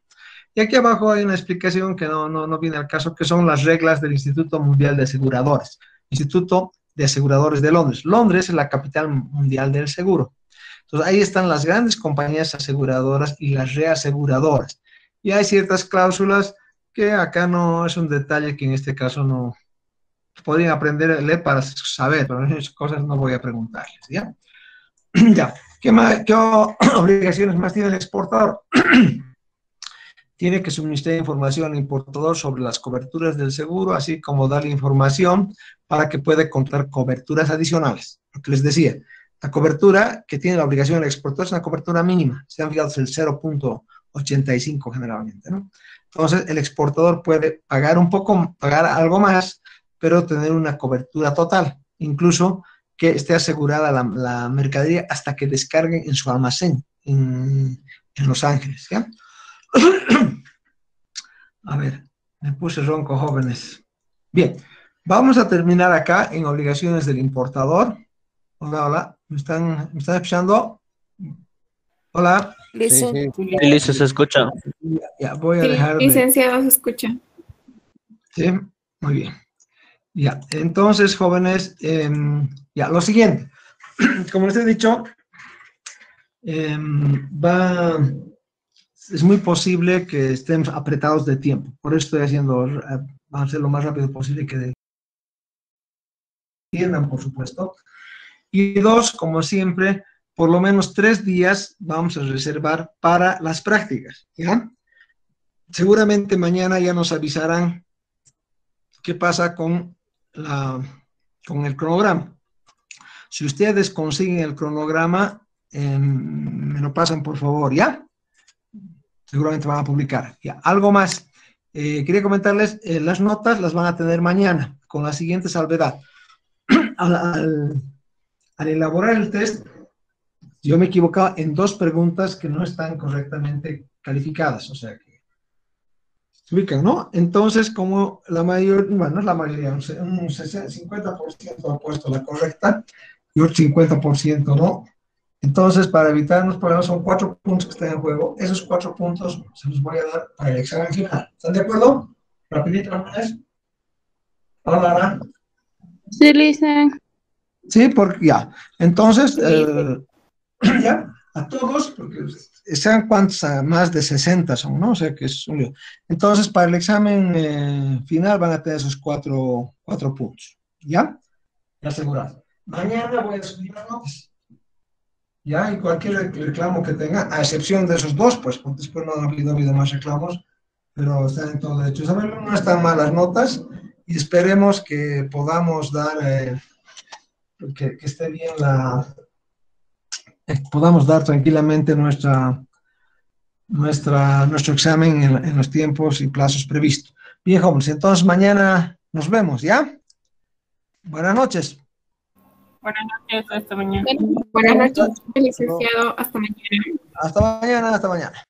A: Y aquí abajo hay una explicación que no viene al caso, que son las reglas del Instituto Mundial de Aseguradores. Instituto de Aseguradores de Londres. Londres es la capital mundial del seguro. Entonces, ahí están las grandes compañías aseguradoras y las reaseguradoras. Y hay ciertas cláusulas que acá no es un detalle que en este caso no podrían aprender a leer para saber, pero esas cosas no voy a preguntarles, ¿ya? Ya. ¿Qué obligaciones más tiene el exportador? Tiene que suministrar información al importador sobre las coberturas del seguro, así como darle información para que pueda encontrar coberturas adicionales. Lo que les decía, la cobertura que tiene la obligación del exportador es una cobertura mínima. Se han fijado, es el 0.85 generalmente, ¿no? Entonces, el exportador puede pagar un poco, pagar algo más, pero tener una cobertura total, incluso que esté asegurada la mercadería hasta que descarguen en su almacén en Los Ángeles, ¿ya? A ver, me puse ronco, jóvenes. Bien, vamos a terminar acá en obligaciones del importador. Hola, hola, ¿me están escuchando? Hola.
C: Sí, sí.
D: Listo, se escucha.
A: Ya, voy a
B: Sí,
A: dejar de...
B: licenciado, se escucha.
A: Sí, muy bien. Ya, entonces, jóvenes, ya, lo siguiente. Como les he dicho, es muy posible que estén apretados de tiempo. Por eso estoy vamos a hacer lo más rápido posible que entiendan, por supuesto. Y dos, como siempre, por lo menos 3 días vamos a reservar para las prácticas, ¿ya? Seguramente mañana ya nos avisarán qué pasa con el cronograma. Si ustedes consiguen el cronograma, me lo pasan por favor, ¿ya? Seguramente van a publicar. Ya, algo más. Quería comentarles, las notas las van a tener mañana, con la siguiente salvedad. Al elaborar el test, yo me equivocaba en 2 preguntas que no están correctamente calificadas, o sea que se ubican, ¿no? Entonces, como la mayoría, bueno, no es la mayoría, un 50% ha puesto la correcta y otro 50% no. Entonces, para evitar los problemas, son 4 puntos que están en juego. Esos 4 puntos se los voy a dar para el examen final. ¿Están de acuerdo? Rapidito, ¿no? Hola, Ana.
B: Sí, licenciado.
A: Sí, porque ya. Entonces, ya, a todos, porque sean cuántos, más de 60 son, ¿no? O sea que es un lío. Entonces, para el examen final van a tener esos 4 puntos. ¿Ya? Ya asegurado. Mañana voy a subir las notas. ¿Ya? Y cualquier reclamo que tenga, a excepción de esos 2, pues, porque después no ha habido más reclamos, pero están en todo derecho. Saben, no están malas notas y esperemos que podamos dar, que esté bien podamos dar tranquilamente nuestro examen en los tiempos y plazos previstos. Bien, jóvenes, entonces mañana nos vemos, ¿ya? Buenas noches.
E: Buenas noches, hasta mañana.
B: Buenas noches, licenciado. Hasta mañana.
A: Hasta mañana, hasta mañana.